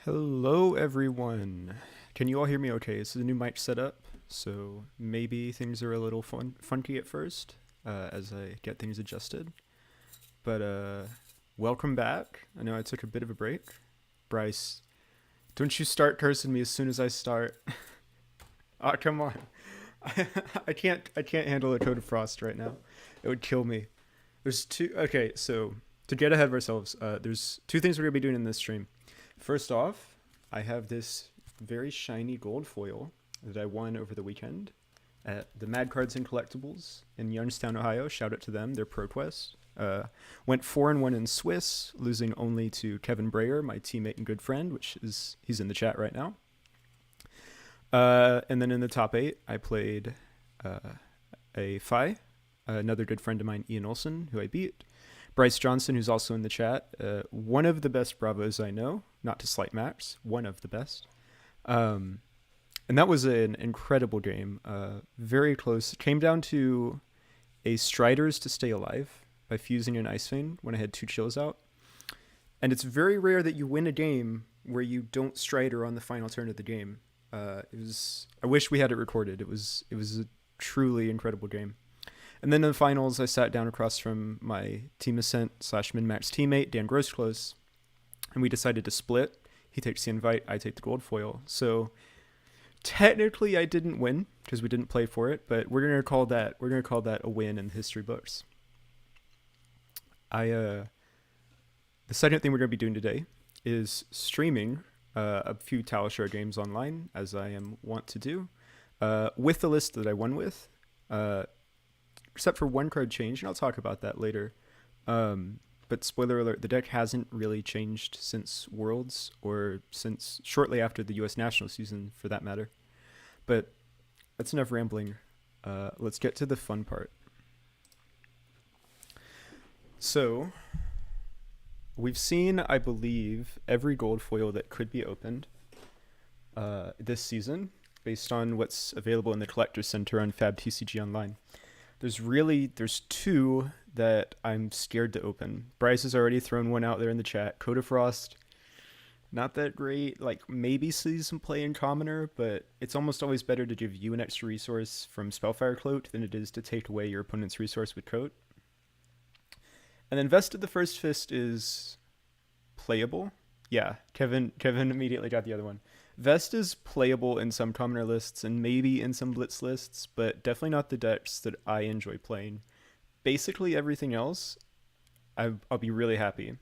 Hello, everyone. Can you all hear me okay? This is a new mic setup, so maybe things are a little funky at first as I get things adjusted. But welcome back. I know I took a bit of a break. Bryce, don't you start cursing me as soon as I start. Oh, come on. I can't handle a Code of Frost right now. It would kill me. There's two. Okay, so to get ahead of ourselves, there's two things we're gonna be doing in this stream. First off, I have this very shiny gold foil that I won over the weekend at the Mad Cards and Collectibles in Youngstown, Ohio. Shout out to them. They're ProQuest. Went 4-1 in Swiss, losing only to Kevin Breyer, my teammate and good friend, he's in the chat right now. And then in the top 8, I played a Phi, another good friend of mine, Ian Olson, who I beat. Bryce Johnson, who's also in the chat, one of the best Bravos I know, not to slight Max, one of the best. And that was an incredible game, very close. It came down to a Striders to stay alive by fusing an Ice Vein when I had 2 chills out. And it's very rare that you win a game where you don't Strider on the final turn of the game. I wish we had it recorded. It was a truly incredible game. And then in the finals, I sat down across from my Team Ascent / Min-Max teammate, Dan Grossclose, and we decided to split. He takes the invite, I take the gold foil. So technically I didn't win because we didn't play for it, but we're gonna call that a win in the history books. The second thing we're gonna be doing today is streaming a few Talishar games online, as I am wont to do, with the list that I won with. Except for one card change, and I'll talk about that later. But spoiler alert, the deck hasn't really changed since Worlds, or since shortly after the US National season, for that matter. But that's enough rambling. Let's get to the fun part. So, we've seen, I believe, every gold foil that could be opened this season, based on what's available in the Collector's Center on fabtcg online. There's 2 that I'm scared to open. Bryce has already thrown one out there in the chat. Code of Frost, not that great. Like, maybe see some play in Commoner, but it's almost always better to give you an extra resource from Spellfire Cloak than it is to take away your opponent's resource with Coat. And then Vest of the First Fist is playable. Yeah, Kevin immediately got the other one. Vest is playable in some commoner lists and maybe in some blitz lists, but definitely not the decks that I enjoy playing. Basically everything else, I'll be really happy.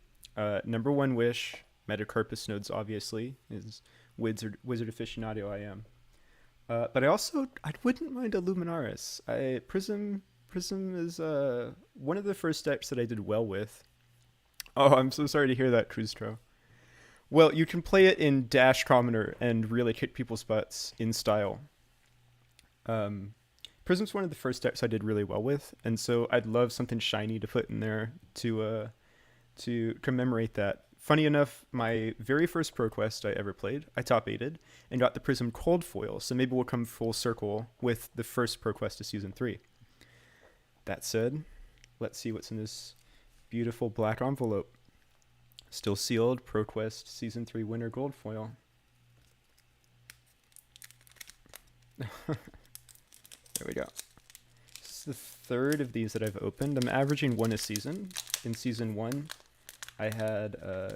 Number 1 wish, Metacarpus nodes obviously, is wizard aficionado I am. But I wouldn't mind a Luminaris. Prism is one of the first decks that I did well with. Oh, I'm so sorry to hear that, Cruztro. Well, you can play it in Dash Commoner and really kick people's butts in style. Prism's one of the first decks I did really well with, and so I'd love something shiny to put in there to commemorate that. Funny enough, my very first ProQuest I ever played, I top 8'd and got the Prism Cold Foil, so maybe we'll come full circle with the first ProQuest of Season 3. That said, let's see what's in this beautiful black envelope. Still sealed, ProQuest Season 3 winner gold foil. There we go. This is the 3rd of these that I've opened. I'm averaging 1 a season. In Season 1, I had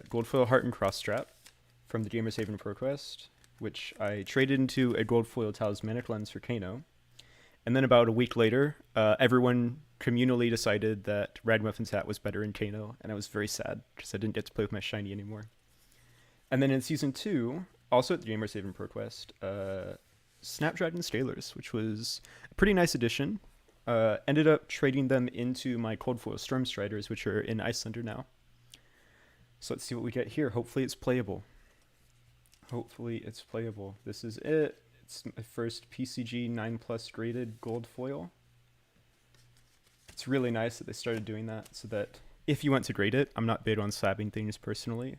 gold foil Heart and Cross Strap from the Gamer's Haven ProQuest, which I traded into a gold foil Talismanic Lens for Kano. And then about a week later, everyone communally decided that Ragmuffin's hat was better in Kano, and I was very sad because I didn't get to play with my shiny anymore. And then in Season 2, also at the Gamer's Haven ProQuest, Snapdragon Scalers, which was a pretty nice addition. Ended up trading them into my Cold Foil Storm Striders, which are in Iyslander now. So let's see what we get here. Hopefully it's playable. This is it. It's my first PCG 9+ graded gold foil. It's really nice that they started doing that, so that if you want to grade it, I'm not big on slabbing things personally.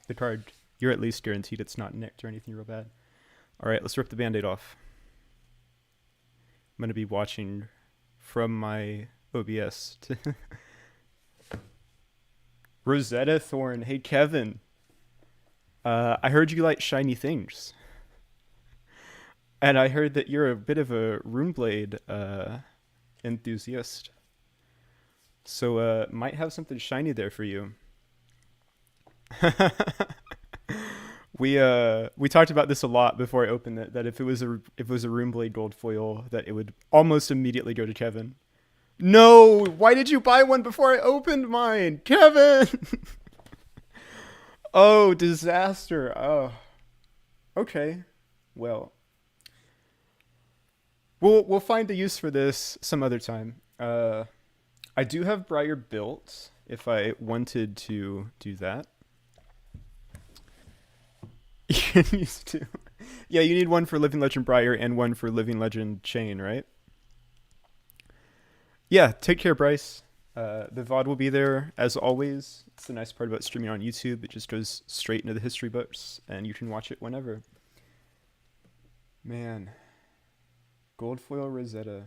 The card, you're at least guaranteed it's not nicked or anything real bad. All right, let's rip the Band-Aid off. I'm going to be watching from my OBS. Rosetta Thorn. Hey, Kevin. I heard you like shiny things, and I heard that you're a bit of a Runeblade enthusiast. So might have something shiny there for you. We talked about this a lot before I opened it. That if it was a Runeblade gold foil, that it would almost immediately go to Kevin. No, why did you buy one before I opened mine, Kevin? Oh, disaster. Oh, okay. Well, we'll find a use for this some other time. I do have Briar built if I wanted to do that. You used to. Yeah, you need one for Living Legend Briar and one for Living Legend Chain, right? Yeah, take care, Bryce. The VOD will be there as always. It's the nice part about streaming on YouTube. It just goes straight into the history books, and you can watch it whenever. Man, gold foil Rosetta.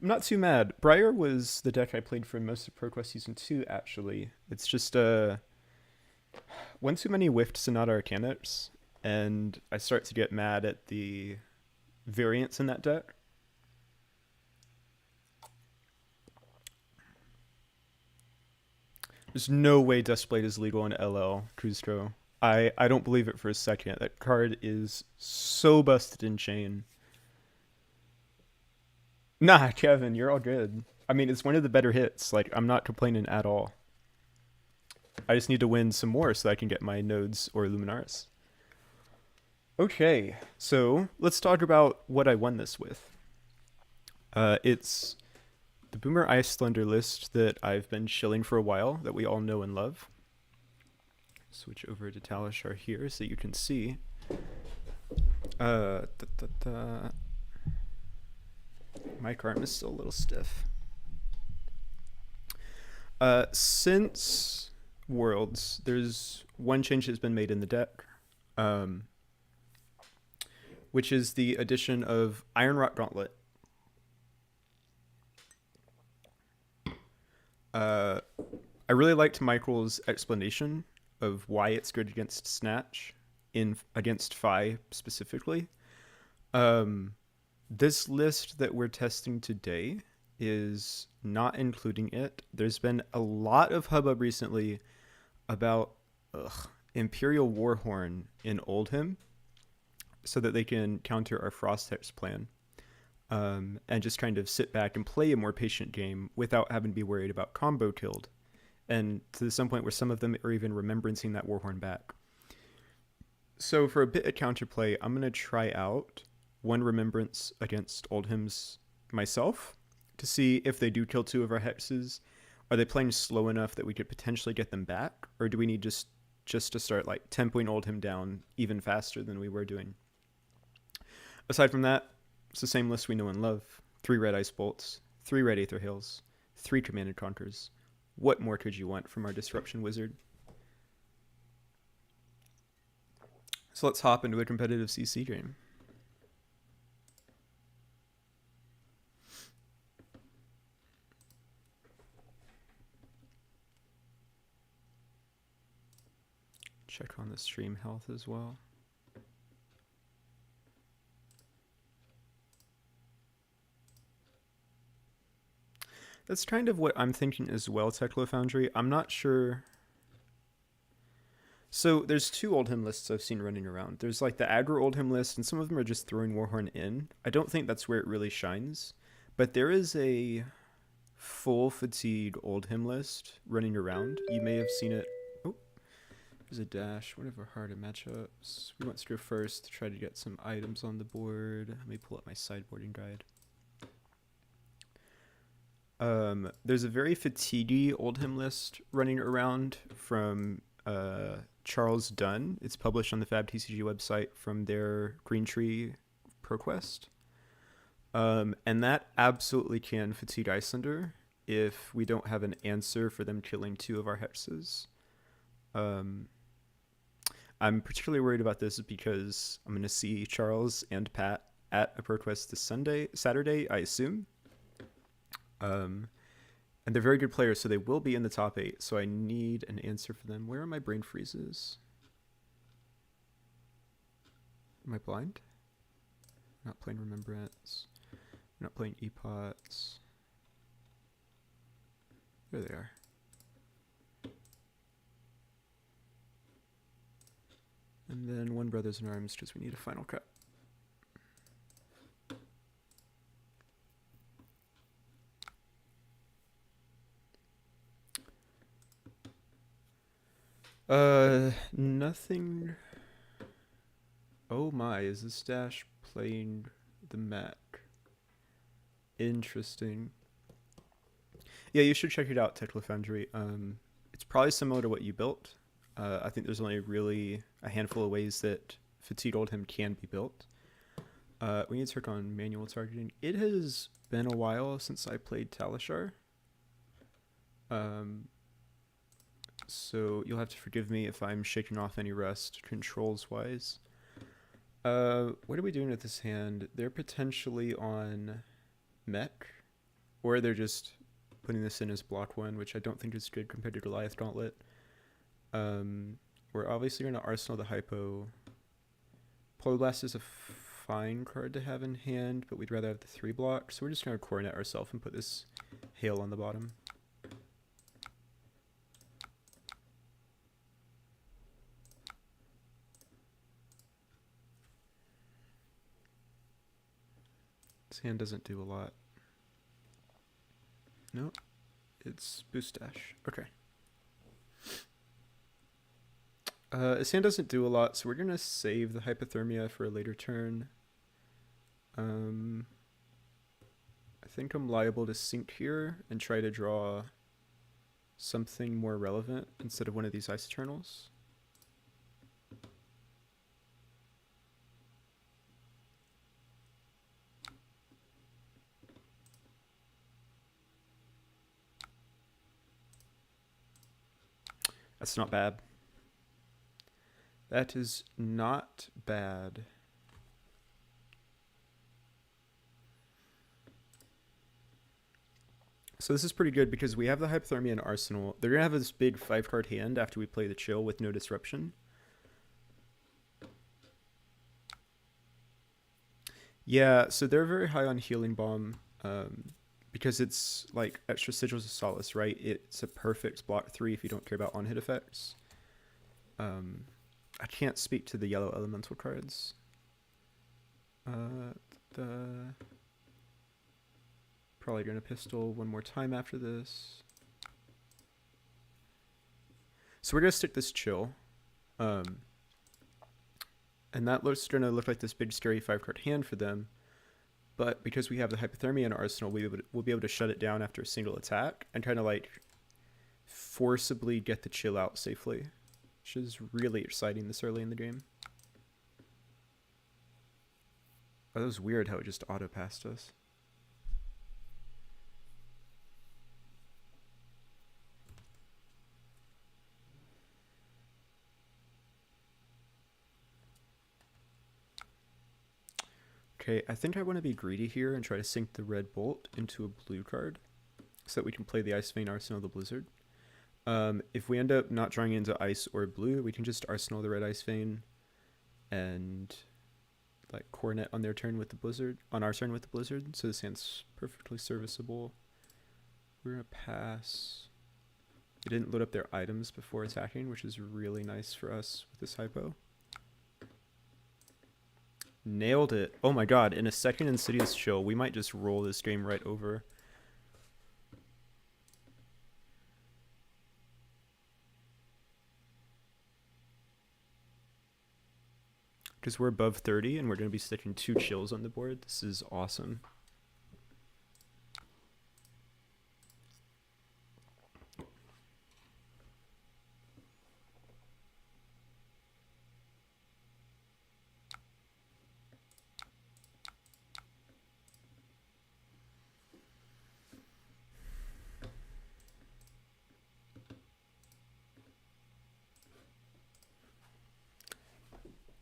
I'm not too mad. Briar was the deck I played for most of ProQuest Season 2, actually. It's just one too many whiffed Sonata Arcanics, and I start to get mad at the variance in that deck. There's no way Duskblade is legal in LL, Kuzco. I don't believe it for a second. That card is so busted in chain. Nah, Kevin, you're all good. I mean, it's one of the better hits. Like, I'm not complaining at all. I just need to win some more so I can get my Nodes or Luminaris. Okay, so let's talk about what I won this with. It's the Boomer Iyslander list that I've been shilling for a while, that we all know and love. Switch over to Talishar here so you can see. My arm is still a little stiff. Since Worlds, there's one change that's been made in the deck, which is the addition of Iron Rock Gauntlet. I really liked Michael's explanation of why it's good against Snatch, against Fi specifically. This list that we're testing today is not including it. There's been a lot of hubbub recently about Imperial Warhorn in Oldhim so that they can counter our Frost Hex plan. And just trying to sit back and play a more patient game without having to be worried about combo killed. And to some point where some of them are even remembrancing that Warhorn back. So for a bit of counterplay, I'm going to try out one Remembrance against Oldhim's myself to see if they do kill two of our hexes. Are they playing slow enough that we could potentially get them back? Or do we need just to start like tempoing Oldhim down even faster than we were doing? Aside from that, it's the same list we know and love. 3 red Ice Bolts, 3 red Aether Hails, 3 Commanded Conquers. What more could you want from our Disruption Wizard? So let's hop into a competitive CC game. Check on the stream health as well. That's kind of what I'm thinking as well, Techlo Foundry. I'm not sure. So there's 2 Oldhim lists I've seen running around. There's like the aggro Oldhim list, and some of them are just throwing Warhorn in. I don't think that's where it really shines. But there is a full fatigue Oldhim list running around. You may have seen it. Oh, there's a dash. One of our harder matchups. We want to go first to try to get some items on the board. Let me pull up my sideboarding guide. There's a very fatiguey Oldhim list running around from Charles Dunn. It's published on the fabtcg website from their Green Tree ProQuest. And that absolutely can fatigue Iyslander if we don't have an answer for them killing 2 of our hexes. I'm particularly worried about this because I'm going to see Charles and Pat at a ProQuest this Saturday, I assume. And they're very good players, so they will be in the top 8. So I need an answer for them. Where are my brain freezes? Am I blind? I'm not playing Remembrance. I'm not playing Epots. There they are. And then One Brothers in Arms, because we need a final cut. Nothing. Oh my, is this Dash playing the Mac? Interesting. Yeah, you should check it out, Technical Foundry. It's probably similar to what you built. I think there's only really a handful of ways that Fatigue Oldham can be built. We need to work on manual targeting. It has been a while since I played Talishar. So you'll have to forgive me if I'm shaking off any rust controls-wise. What are we doing with this hand? They're potentially on mech, or they're just putting this in as block 1, which I don't think is good compared to Goliath Gauntlet. We're obviously going to Arsenal the Hypo. Polar Blast is a fine card to have in hand, but we'd rather have the 3 block, so we're just going to Coronet ourselves and put this Hail on the bottom. This hand doesn't do a lot. Nope. It's Boost Dash. Okay. This hand doesn't do a lot, so we're going to save the Hypothermia for a later turn. I think I'm liable to sink here and try to draw something more relevant instead of one of these Ice Eternals. That's not bad. That is not bad. So this is pretty good because we have the Hypothermia and Arsenal. They're going to have this big 5-card hand after we play the Chill with no disruption. Yeah, so they're very high on Healing Bomb because it's like extra Sigils of Solace, right? It's a perfect block 3 if you don't care about on-hit effects. I can't speak to the yellow elemental cards. Probably gonna pistol one more time after this. So we're gonna stick this Chill. And that looks gonna look like this big scary 5-card hand for them. But because we have the Hypothermia in our arsenal, we'll be able to shut it down after a single attack and kind of like forcibly get the Chill out safely, which is really exciting this early in the game. Oh, that was weird how it just auto-passed us. Okay, I think I want to be greedy here and try to sink the red bolt into a blue card so that we can play the Ice Vein Arsenal of the Blizzard. If we end up not drawing into ice or blue, we can just Arsenal the red Ice Vein and like Coronet on their turn with the Blizzard, on our turn with the Blizzard, so this hand's perfectly serviceable. We're gonna pass. It didn't load up their items before attacking, which is really nice for us with this hypo. Nailed it. Oh my god, in a second Insidious Chill, we might just roll this game right over. Because we're above 30 and we're going to be sticking 2 chills on the board. This is awesome.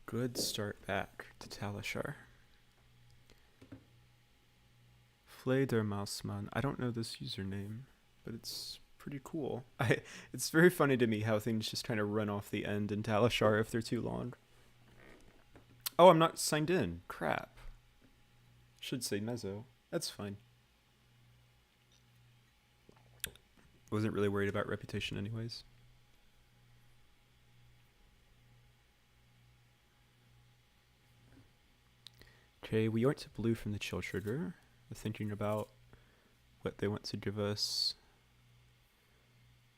Good start back to Talishar. Fledermausmann. I don't know this username. but it's pretty cool. It's very funny to me how things just kind of run off the end in Talishar if they're too long. Oh, I'm not signed in. Crap. Should say Mezzo. That's fine. Wasn't really worried about reputation anyways. Okay, we went to blue from the chill trigger. We're thinking about what they want to give us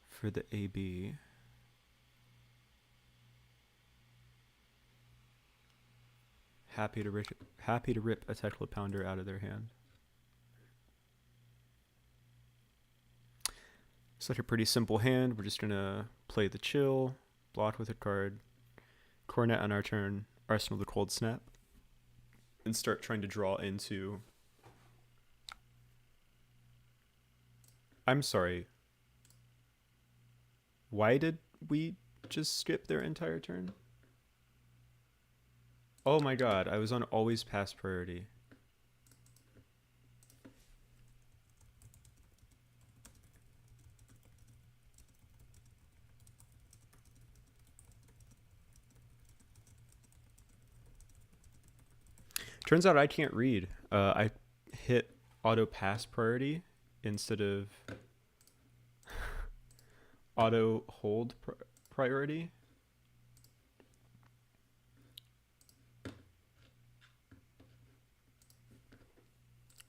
for the AB. Happy to rip a Tekla Pounder out of their hand. It's like a pretty simple hand. We're just gonna play the chill, block with a card, Coronet on our turn, Arsenal the Cold Snap, and start trying to draw into... I'm sorry. Why did we just skip their entire turn? Oh my god, I was on always pass priority. Turns out I can't read. I hit auto pass priority instead of auto hold priority.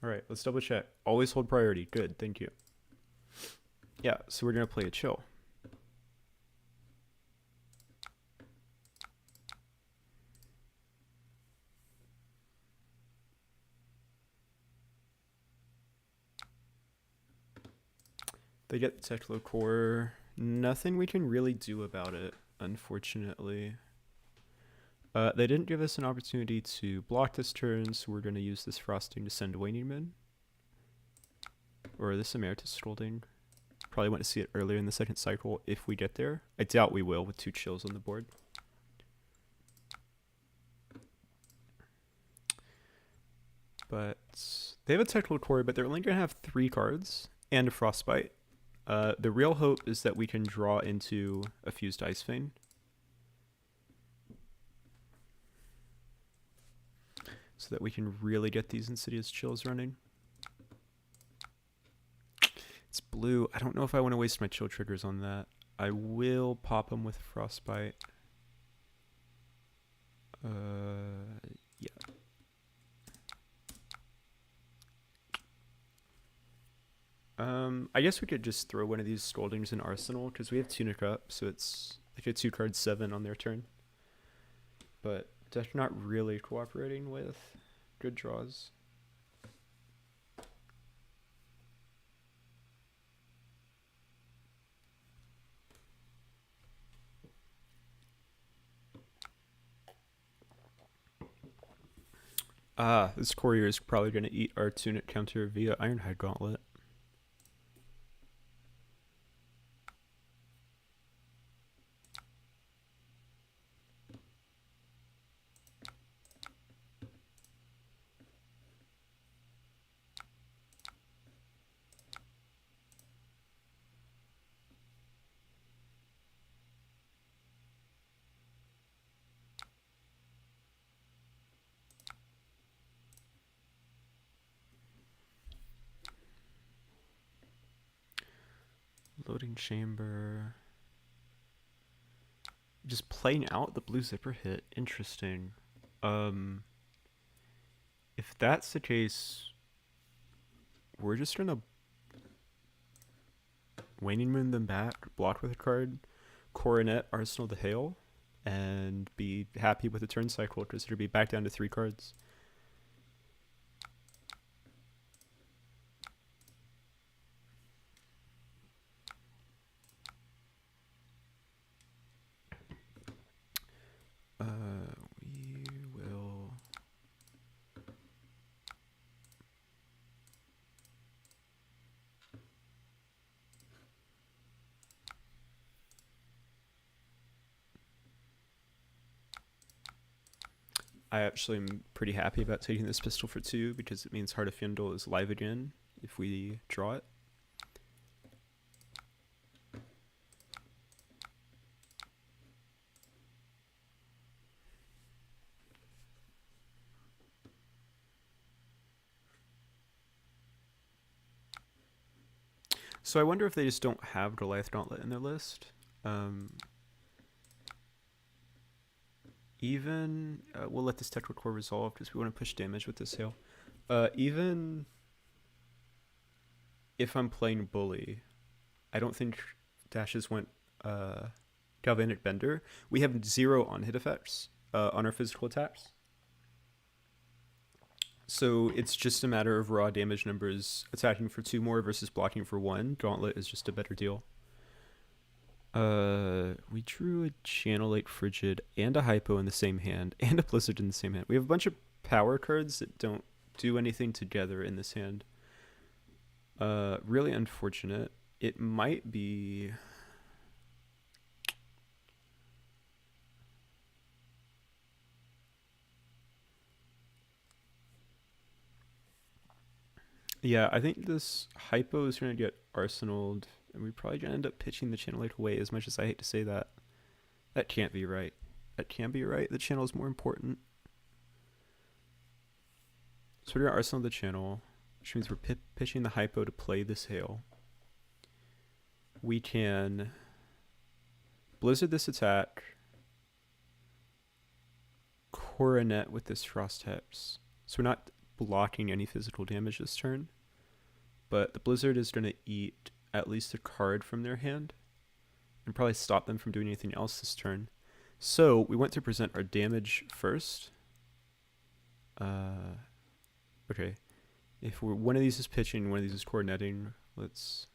All right, let's double check. Always hold priority. Good, thank you. Yeah, so we're gonna play a chill. They get the Tekla core. Nothing we can really do about it, unfortunately. They didn't give us an opportunity to block this turn, so we're going to use this frosting to send Waning Min. Or this Emeritus Scolding. Probably want to see it earlier in the second cycle if we get there. I doubt we will with 2 chills on the board. But they have a Tekla core, but they're only going to have 3 cards and a Frostbite. The real hope is that we can draw into a Fused Ice Vein. So that we can really get these Insidious Chills running. It's blue. I don't know if I want to waste my chill triggers on that. I will pop them with Frostbite. Yeah. I guess we could just throw one of these Scoldings in Arsenal, because we have Tunic up, so it's like a 2-card 7 on their turn. But they're not really cooperating with good draws. This courier is probably going to eat our Tunic counter via Ironhide Gauntlet. Loading chamber. Just playing out the blue zipper hit. Interesting. If that's the case, we're just gonna Waning Moon them back, block with a card, Coronet, Arsenal the Hail, and be happy with the turn cycle because it'll be back down to 3 cards. We will... I actually am pretty happy about taking this pistol for 2 because it means Heart of Fyendal is live again if we draw it. So I wonder if they just don't have Goliath Gauntlet in their list. We'll let this technical core resolve because we want to push damage with this hail. Even if I'm playing Bully, I don't think dashes went Galvanic Bender. We have 0 on hit effects on our physical attacks. So it's just a matter of raw damage numbers, attacking for 2 more versus blocking for 1. Gauntlet is just a better deal. We drew a Channel Lake Frigid and a Hypo in the same hand, and a Blizzard in the same hand. We have a bunch of power cards that don't do anything together in this hand. Really unfortunate. It might be... Yeah, I think this Hypo is going to get arsenaled, and we're probably going to end up pitching the Channel Lake away, as much as I hate to say that. That can't be right. That can't be right. The channel is more important. So we're going to arsenal the channel, which means we're pitching the Hypo to play this hail. We can Blizzard this attack, Coronet with this Frost Hex. So we're not blocking any physical damage this turn, but the Blizzard is going to eat at least a card from their hand and probably stop them from doing anything else this turn. So we want to present our damage first. Okay, if one of these is pitching, one of these is coordinating, let's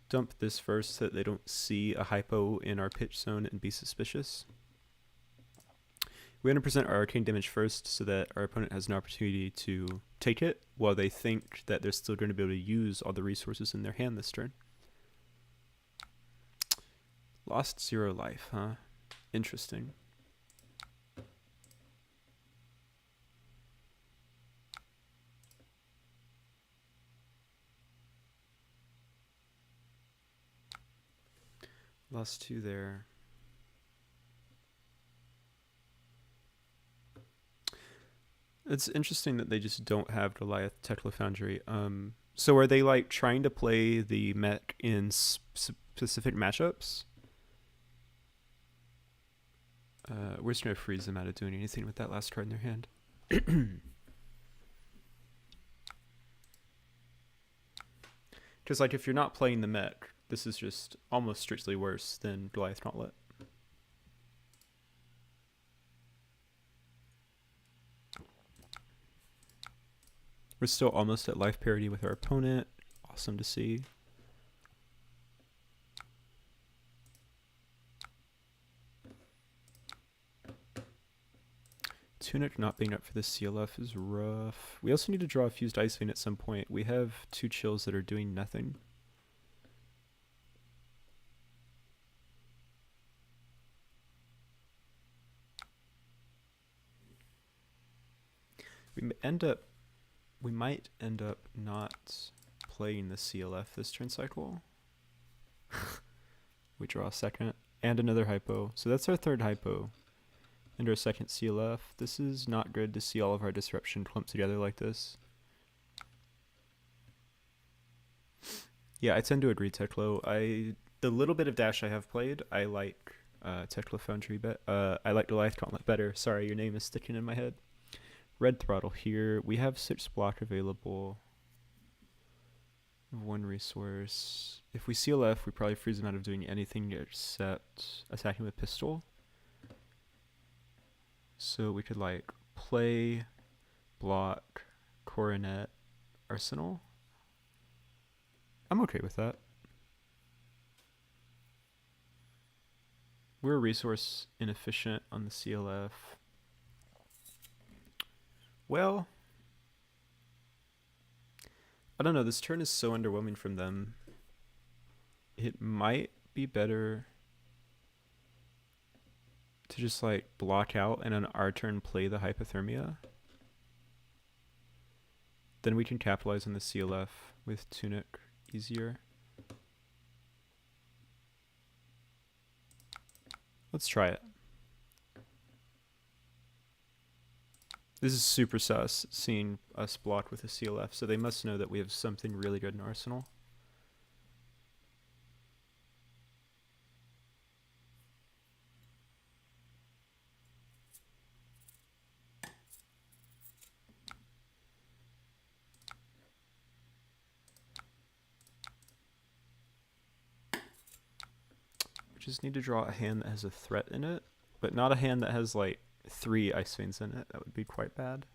dump this first so that they don't see a Hypo in our pitch zone and be suspicious. We're going to present our arcane damage first so that our opponent has an opportunity to take it while they think that they're still going to be able to use all the resources in their hand this turn. Lost 0 life, huh? Interesting. Lost 2 there. It's interesting that they just don't have Goliath Tekla Foundry. So are they like trying to play the mech in specific matchups? We're just going to freeze them out of doing anything with that last card in their hand. Because like if you're not playing the mech, this is just almost strictly worse than Goliath Gauntlet. We're still almost at life parity with our opponent. Awesome to see. Tunic not being up for this CLF is rough. We also need to draw a Fused Ice Vein at some point. We have 2 chills that are doing nothing. We might end up not playing the CLF this turn cycle. We draw a second and another Hypo. So that's our 3rd Hypo and our 2nd CLF. This is not good to see all of our disruption clumped together like this. Yeah, I tend to agree, Teklo. The little bit of Dash I have played, I like Tekla Foundry I like Goliath Gauntlet better. Sorry, your name is sticking in my head. Red Throttle here. We have 6 block available. 1 resource. If we CLF, we probably freeze them out of doing anything except attacking with pistol. So we could like play, block, coronet, arsenal. I'm okay with that. We're resource inefficient on the CLF. Well, I don't know, this turn is so underwhelming from them. It might be better to just like block out and on our turn play the hypothermia. Then we can capitalize on the CLF with Tunic easier. Let's try it. This is super sus, seeing us block with a CLF, so they must know that we have something really good in Arsenal. just need to draw a hand that has a threat in it, but not a hand that has like 3 Ice Veins in it. That would be quite bad.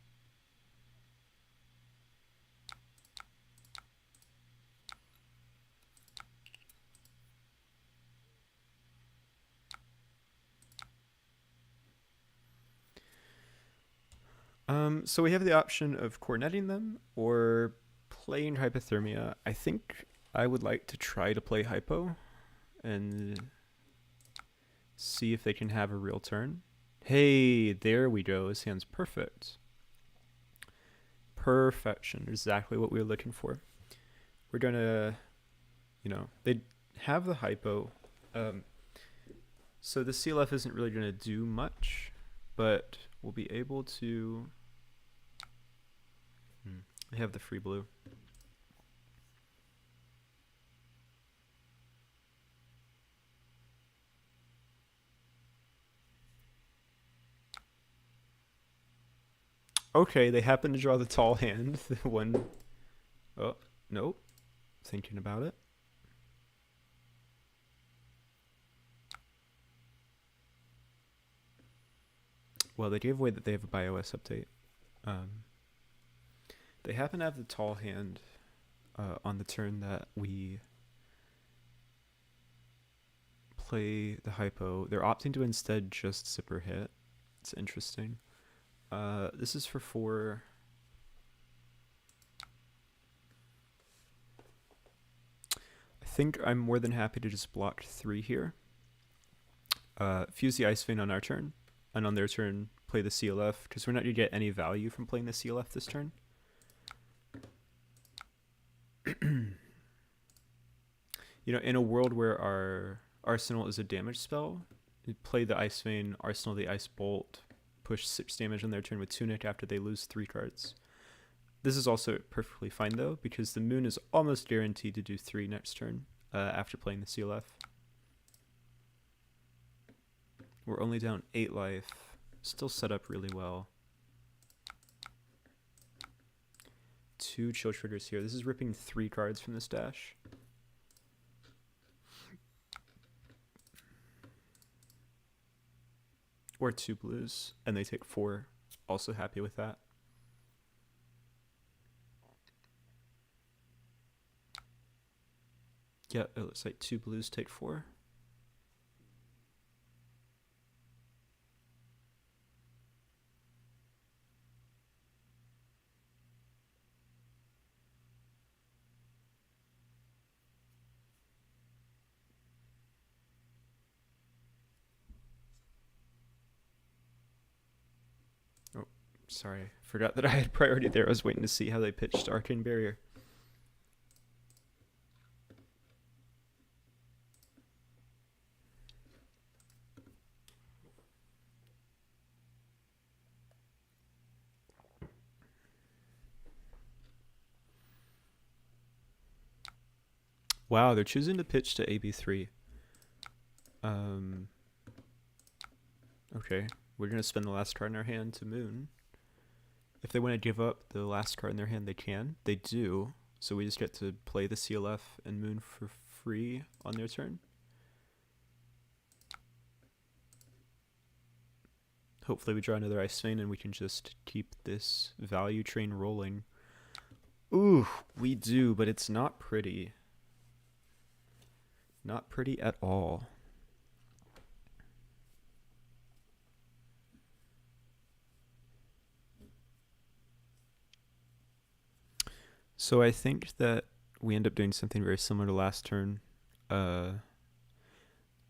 So we have the option of cornetting them or playing Hypothermia. I think I would like to try to play Hypo and see if they can have a real turn. Hey, there we go. His hand's perfect. Perfection. Exactly what we were looking for. We're gonna, they have the Hypo. So the CLF isn't really gonna do much, but we'll be able to... They have the free blue. Okay, they happen to draw the tall hand. The one... Oh, nope. Thinking about it. Well, they gave away that they have a BIOS update. They happen to have the tall hand on the turn that we play the Hypo. They're opting to instead just Zipper hit. It's interesting. This is for 4. I think I'm more than happy to just block 3 here. Fuse the Ice Vein on our turn, and on their turn play the CLF, because we're not going to get any value from playing the CLF this turn. In a world where our Arsenal is a damage spell, you play the Ice Vein, Arsenal the Ice Bolt, push 6 damage on their turn with Tunic after they lose 3 cards. This is also perfectly fine though, because the Moon is almost guaranteed to do 3 next turn after playing the CLF. We're only down 8 life, still set up really well. 2 chill triggers here. This is ripping 3 cards from the stash. Or 2 blues, and they take 4. Also happy with that. Yeah, it looks like 2 blues take 4. Sorry, forgot that I had priority there. I was waiting to see how they pitched Arcane Barrier. Wow, they're choosing to pitch to AB3. Okay, we're going to spend the last card in our hand to Moon. If they want to give up the last card in their hand, they can. They do. So we just get to play the CLF and Moon for free on their turn. Hopefully we draw another Ice Vein and we can just keep this value train rolling. Ooh, we do, but it's not pretty. Not pretty at all. So I think that we end up doing something very similar to last turn.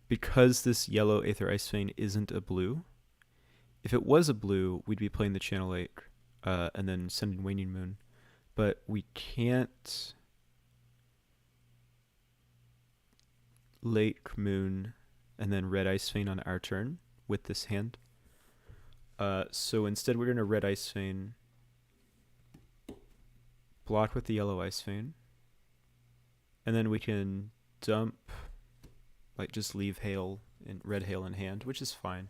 Because this yellow Aether Ice Vein isn't a blue, if it was a blue, we'd be playing the Channel Lake and then sending Waning Moon. But we can't Lake Moon and then Red Ice Vein on our turn with this hand. So instead we're going to Red Ice Vein, block with the yellow Ice Vein, and then we can dump, like just leave Hail and Red Hail in hand, which is fine.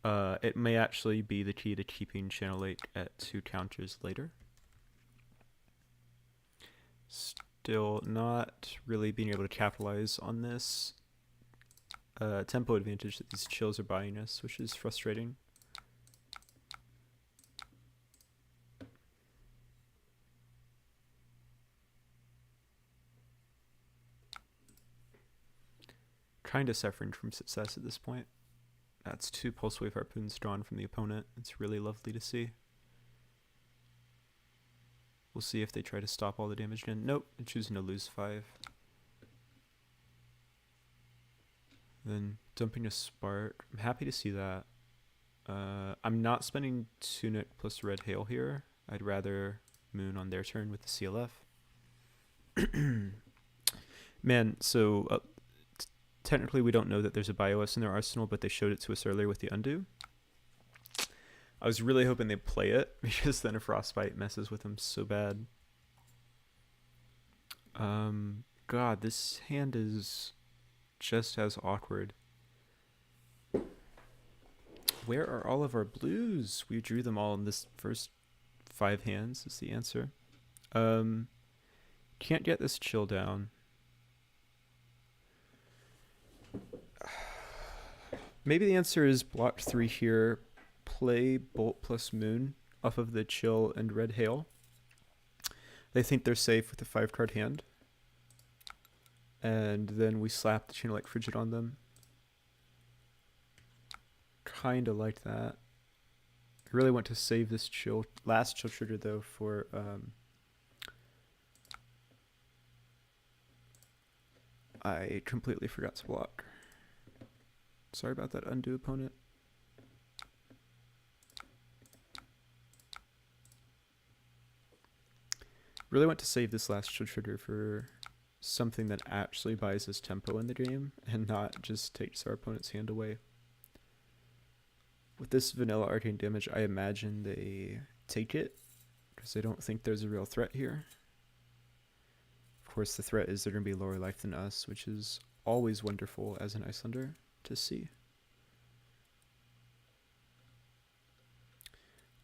It may actually be the key to keeping Channel Lake at 2 counters later. Still not really being able to capitalize on this tempo advantage that these chills are buying us, which is frustrating. Kind of suffering from success at this point. That's 2 pulse wave harpoons drawn from the opponent. It's really lovely to see. We'll see if they try to stop all the damage again. Nope, they're choosing to lose 5. Then dumping a spark. I'm happy to see that. I'm not spending Tunic plus Red Hail here. I'd rather Moon on their turn with the CLF. Man, so technically we don't know that there's a BIOS in their arsenal, but they showed it to us earlier with the Undo. I was really hoping they'd play it, because then a Frostbite messes with them so bad. God, this hand is just as awkward. Where are all of our blues? We drew them all in this first 5 hands is the answer. Can't get this chill down. Maybe the answer is block 3 here. Play Bolt plus Moon off of the chill and Red Hail. They think they're safe with a 5-card hand. And then we slap the Chain of Light Frigid on them. Kinda like that. I really want to save this last chill trigger though for I completely forgot to block. Sorry about that, Undo opponent. Really want to save this last chill trigger for something that actually buys us tempo in the game and not just takes our opponent's hand away. With this vanilla arcane damage, I imagine they take it because they don't think there's a real threat here. Of course, the threat is they're going to be lower life than us, which is always wonderful as an Iyslander to see.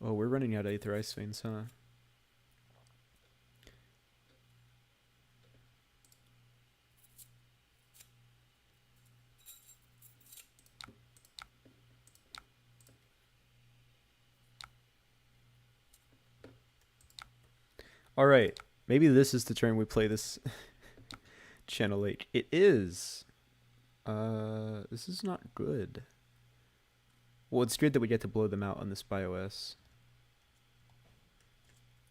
Oh, we're running out of Aether Ice Veins, huh? Alright, maybe this is the turn we play this Channel 8. It is. This is not good. Well, it's good that we get to blow them out on this BIOS.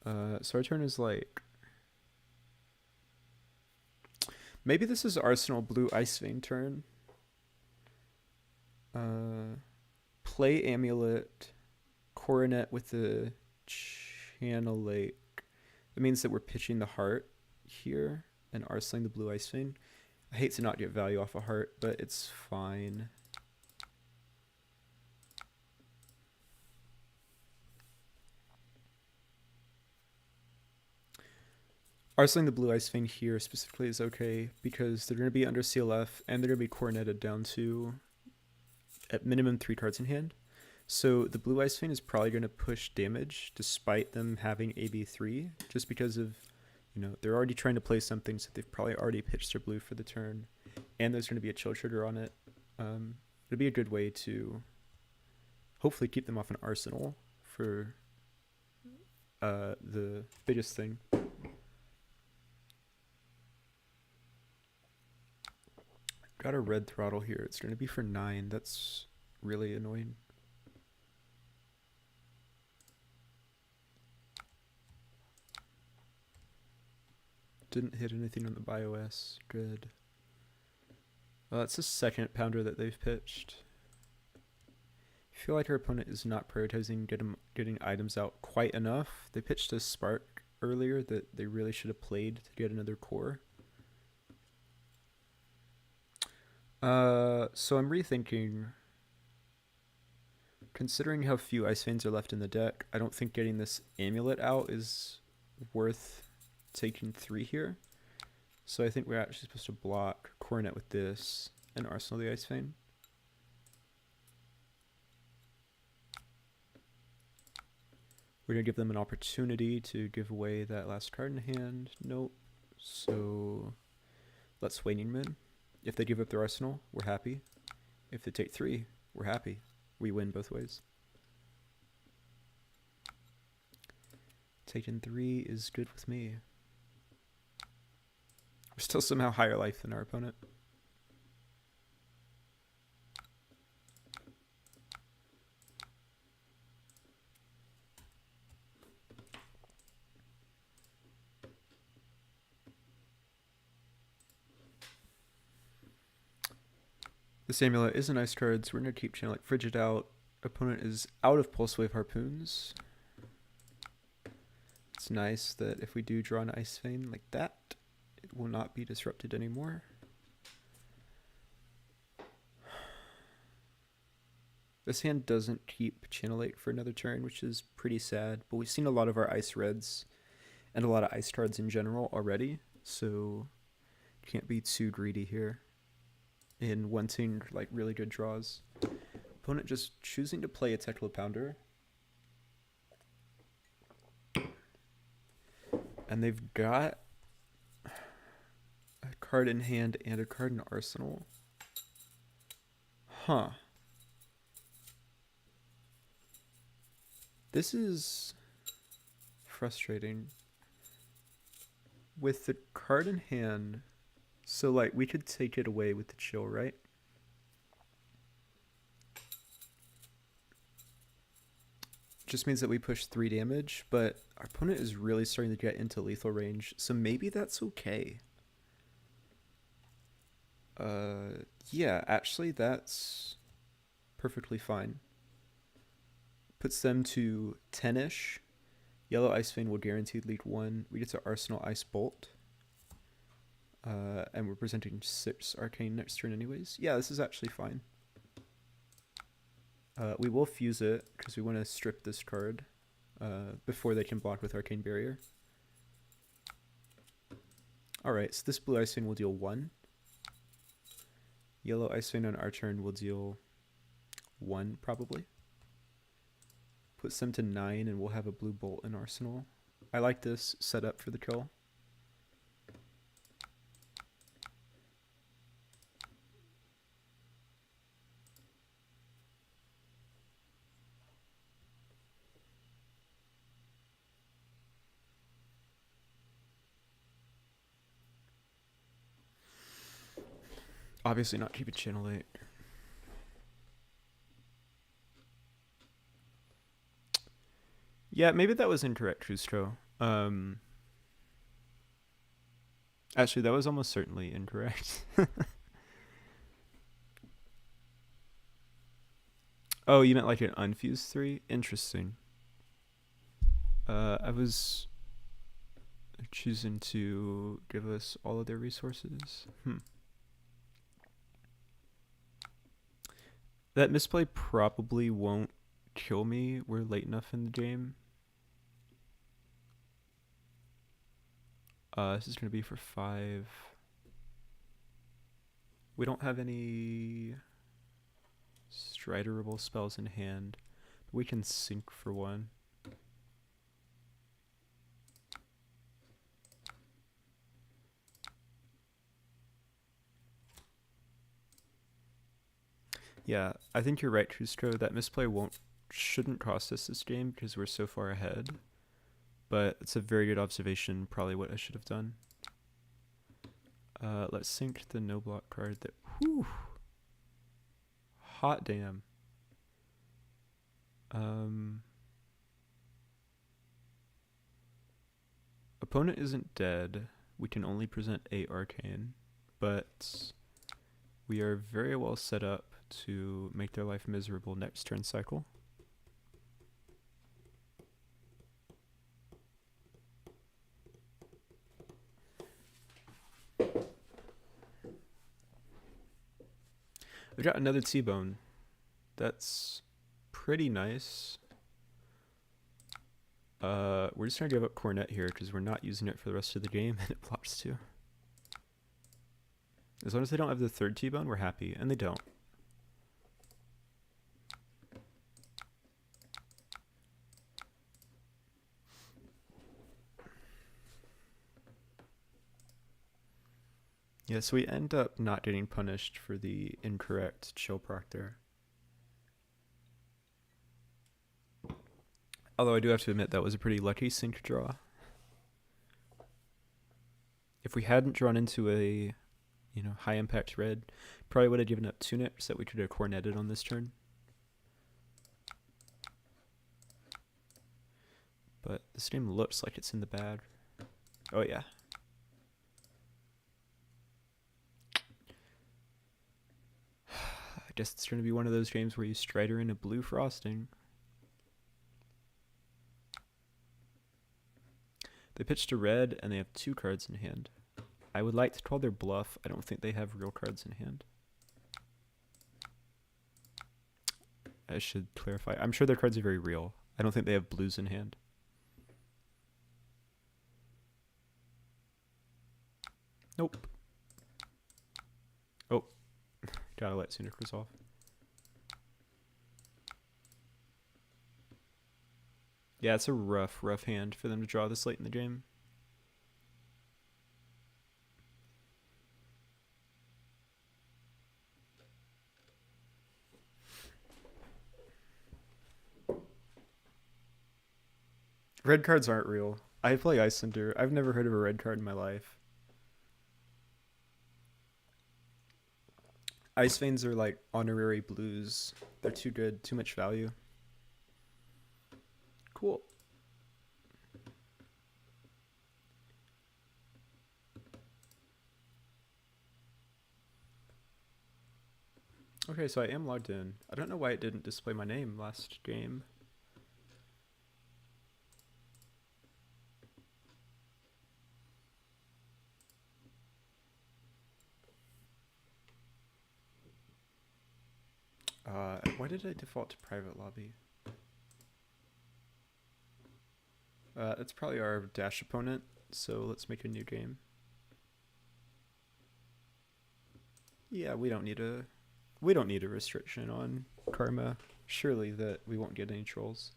So our turn is like... Maybe this is Arsenal Blue Ice Vein turn. Play Amulet, Coronet with the Channel 8. It means that we're pitching the heart here and arseling the Blue Ice Vein. I hate to not get value off a heart, but it's fine. Arseling the Blue Ice Vein here specifically is okay because they're going to be under CLF and they're going to be coroneted down to at minimum 3 cards in hand. So the Blue Ice Vein is probably going to push damage despite them having AB3 just because of, you know, they're already trying to play something, so they've probably already pitched their blue for the turn. And there's going to be a chill trigger on it. It'll be a good way to hopefully keep them off an arsenal for the biggest thing. Got a red throttle here. It's going to be for 9. That's really annoying. Didn't hit anything on the BIOS. Good. That's the second pounder that they've pitched. I feel like our opponent is not prioritizing getting items out quite enough. They pitched a spark earlier that they really should have played to get another core. So I'm rethinking. Considering how few Ice Veins are left in the deck, I don't think getting this Amulet out is worth taking 3 here. So I think we're actually supposed to block Coronet with this and arsenal the Ice Vein. We're going to give them an opportunity to give away that last card in hand. Nope. So let's Waning Moon. If they give up their arsenal, we're happy. If they take 3, we're happy. We win both ways. Taking 3 is good with me. We're still somehow higher life than our opponent. This amulet is a nice card, so we're going to keep channeling Frigid out. Opponent is out of Pulse Wave Harpoons. It's nice that if we do draw an Ice Vein like that, it will not be disrupted anymore. This hand doesn't keep Channel 8 for another turn, which is pretty sad, but we've seen a lot of our Ice Reds and a lot of Ice cards in general already, so can't be too greedy here in wanting like really good draws. Opponent just choosing to play a Tekla Pounder. And they've got a card in hand and a card in arsenal. Huh. This is frustrating. With the card in hand, so like we could take it away with the chill, right? Just means that we push 3 damage, but our opponent is really starting to get into lethal range, so maybe that's okay. Yeah, actually that's perfectly fine. Puts them to 10-ish. Yellow Ice Vein will guaranteed lead 1. We get to Arsenal Ice Bolt. And we're presenting 6 Arcane next turn anyways. Yeah, this is actually fine. We will fuse it because we want to strip this card before they can block with Arcane Barrier. Alright, so this blue Ice Vein will deal 1. Yellow Ice Vein on our turn will deal 1 probably. Puts them to 9 and we'll have a blue bolt in arsenal. I like this setup for the kill. Obviously not keeping Channel 8. Yeah, maybe that was incorrect, Trustro. Actually, that was almost certainly incorrect. Oh, you meant like an unfused 3? Interesting. I was choosing to give us all of their resources. That misplay probably won't kill me. We're late enough in the game. This is going to be for 5. We don't have any striderable spells in hand. But we can sink for 1. Yeah, I think you're right, Trustro. That misplay shouldn't cost us this game because we're so far ahead. But it's a very good observation, probably what I should have done. Let's sink the no block card that, whew, hot damn. Opponent isn't dead. We can only present 8 arcane, but we are very well set up to make their life miserable next turn cycle. I've got another T-bone. That's pretty nice. We're just gonna give up Cornet here because we're not using it for the rest of the game and it blocks 2. As long as they don't have the 3rd T-bone, we're happy, and they don't. Yeah, so we end up not getting punished for the incorrect chill proc there. Although I do have to admit that was a pretty lucky sync draw. If we hadn't drawn into a, high impact red, probably would have given up tunics that we could have corneted on this turn. But this game looks like it's in the bag. Oh yeah. I guess it's going to be one of those games where you strider in a blue frosting. They pitched a red, and they have 2 cards in hand. I would like to call their bluff. I don't think they have real cards in hand. I should clarify. I'm sure their cards are very real. I don't think they have blues in hand. Nope. Oh. Gotta let Sunic resolve. Yeah, it's a rough hand for them to draw this late in the game. Red cards aren't real. I play Iyslander. I've never heard of a red card in my life. Ice Veins are like honorary blues. They're too good, too much value. Cool. Okay, so I am logged in. I don't know why it didn't display my name last game. Why did I default to private lobby? That's probably our dash opponent, so let's make a new game. Yeah, we don't need a restriction on karma. Surely that we won't get any trolls.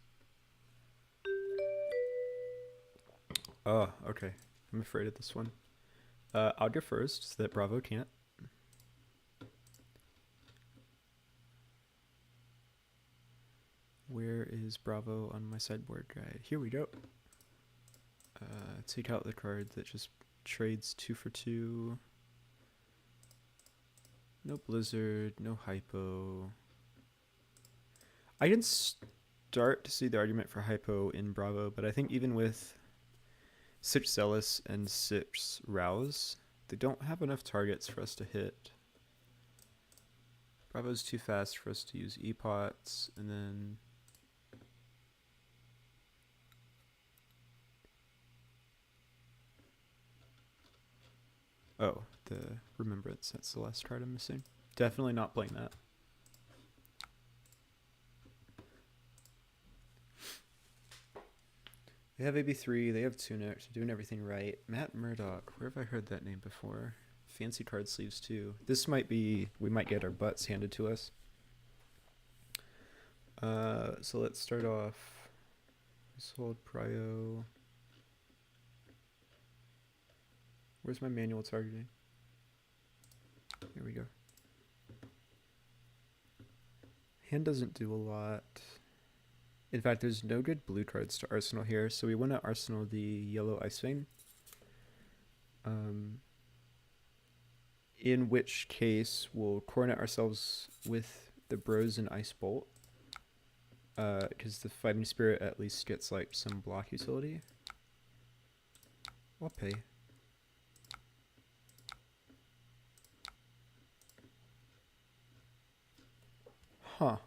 Oh, okay. I'm afraid of this one. I'll go first so that Bravo can't. Where is Bravo on my sideboard guide? Here we go. Take out the card that just trades 2 for 2. No Blizzard, no Hypo. I can start to see the argument for Hypo in Bravo, but I think even with 6 Zealous and 6 Rouse, they don't have enough targets for us to hit. Bravo's too fast for us to use E-Pots, and then... Oh, the Remembrance. That's the last card I'm missing. Definitely not playing that. They have AB3, they have Tunic, they're doing everything right. Matt Murdoch, where have I heard that name before? Fancy card sleeves too. This might be, we might get our butts handed to us. So let's start off. Hold Prio. Where's my manual targeting? Here we go. Hand doesn't do a lot. In fact, there's no good blue cards to Arsenal here, so we want to Arsenal the yellow Ice Vein. In which case, we'll coronet ourselves with the Bros and Ice Bolt. Because the Fighting Spirit at least gets like some block utility. I'll pay. Huh.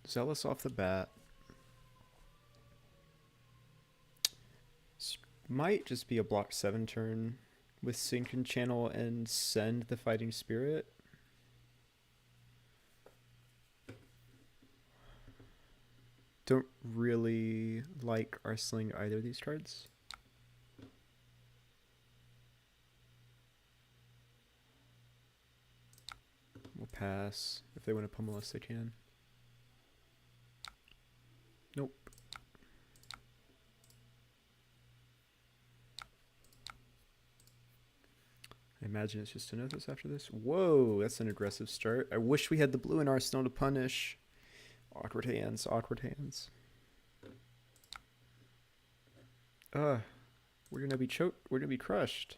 Zealous off the bat. This might just be a block 7 turn with Sync and Channel and send the Fighting Spirit. Don't really like arsenaling either of these cards. We'll pass. If they want to pummel us, they can. Nope. imagine it's just Anothos after this. Whoa, that's an aggressive start. I wish we had the blue in arsenal to punish. Awkward hands, awkward hands. We're gonna be choked. We're gonna be crushed.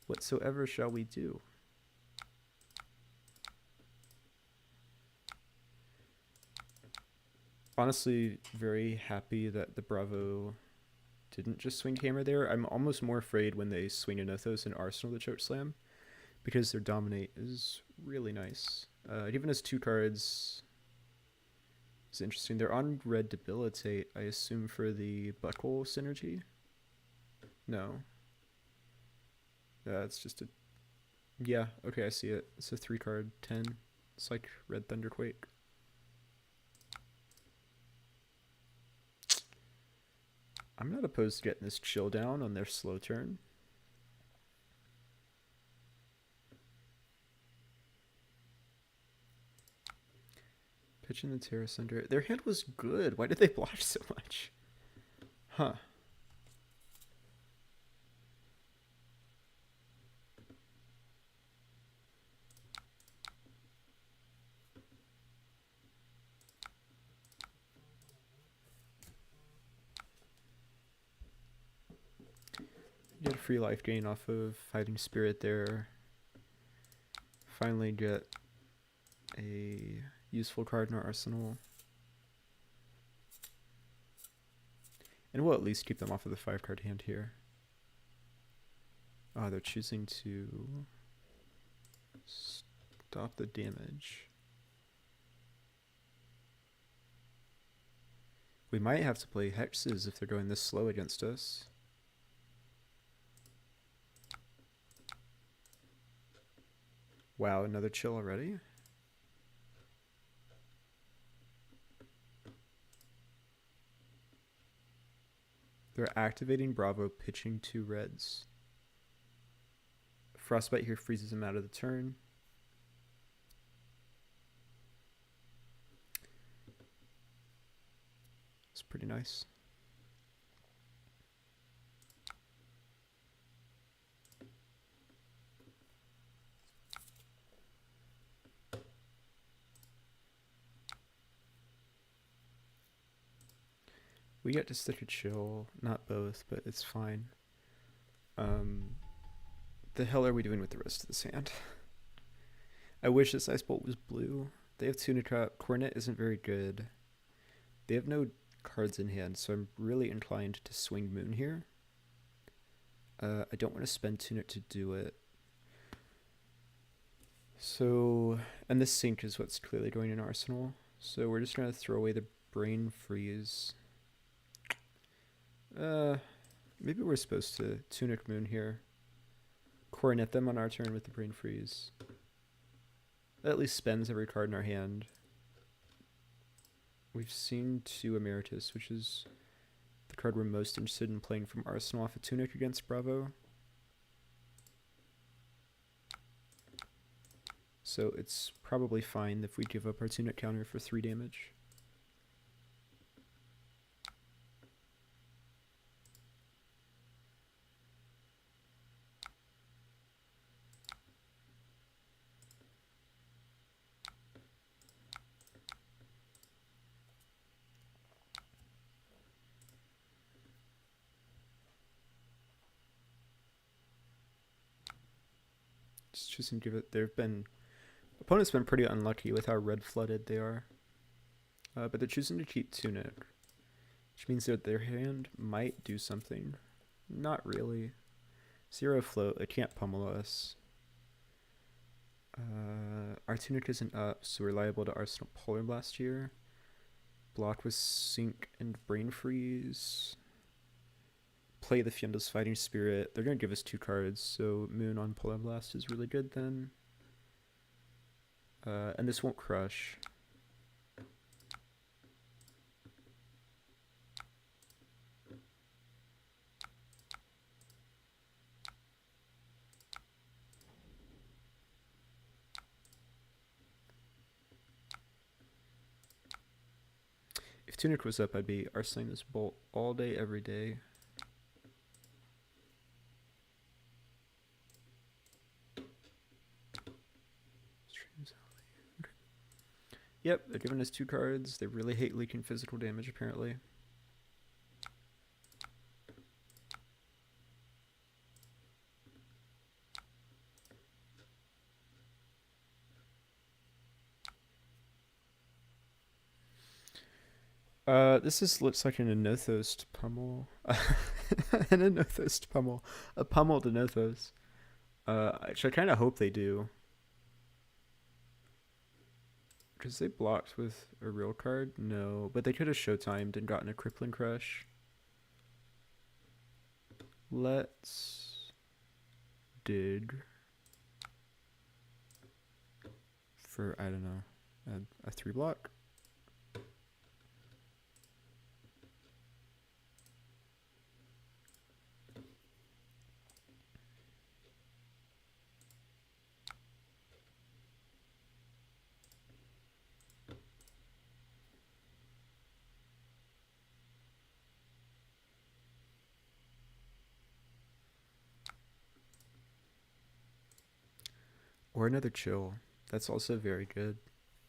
Whatsoever shall we do? Honestly, very happy that the Bravo didn't just swing camera there. I'm almost more afraid when they swing Anothos and Arsenal to choke slam, because their dominate is really nice. It even has 2 cards. It's interesting. They're on red debilitate, I assume, for the buckle synergy. No. It's just a... Yeah, okay, I see it. It's a 3-card 10. It's like red Thunderquake. I'm not opposed to getting this chill down on their slow turn. Pitching the Terrace under. Their hand was good. Why did they block so much? Huh. Get a free life gain off of Fighting Spirit there. Finally get a useful card in our arsenal. And we'll at least keep them off of the 5-card hand here. Oh, they're choosing to stop the damage. We might have to play hexes if they're going this slow against us. Wow, another chill already? They're activating Bravo, pitching 2 reds. Frostbite here freezes him out of the turn. It's pretty nice. We get to stick a chill, not both, but it's fine. The hell are we doing with the rest of this hand? I wish this Ice Bolt was blue. They have Tunica. Cornet isn't very good. They have no cards in hand, so I'm really inclined to swing Moon here. I don't want to spend Tunic to do it. So, and this Sync is what's clearly going in Arsenal. So we're just going to throw away the Brain Freeze. Maybe we're supposed to Tunic Moon here. Coronet them on our turn with the Brain Freeze. That at least spends every card in our hand. We've seen 2 Emeritus, which is the card we're most interested in playing from Arsenal off of Tunic against Bravo. So it's probably fine if we give up our Tunic counter for 3 damage. Just give it. Opponents been pretty unlucky with how red flooded they are, but they're choosing to keep Tunic, which means that their hand might do something. Not really. 0 float. It can't pummel us. Our Tunic isn't up, so we're liable to Arsenal Polar Blast here. Block with Sync and Brain Freeze. Play the Fienda's Fighting Spirit. They're going to give us 2 cards, so Moon on Polar Blast is really good then. And this won't crush. If Tunic was up, I'd be arsenaling this bolt all day, every day. Yep, they're giving us 2 cards. They really hate leaking physical damage, apparently. Looks like an Anothos pummel. An Anothos pummel. A pummel to Anothos. Actually, I kind of hope they do. Because they blocked with a real card? No, but they could have showtimed and gotten a Crippling Crush. Let's dig for, I don't know, a 3 block. Or another chill. That's also very good.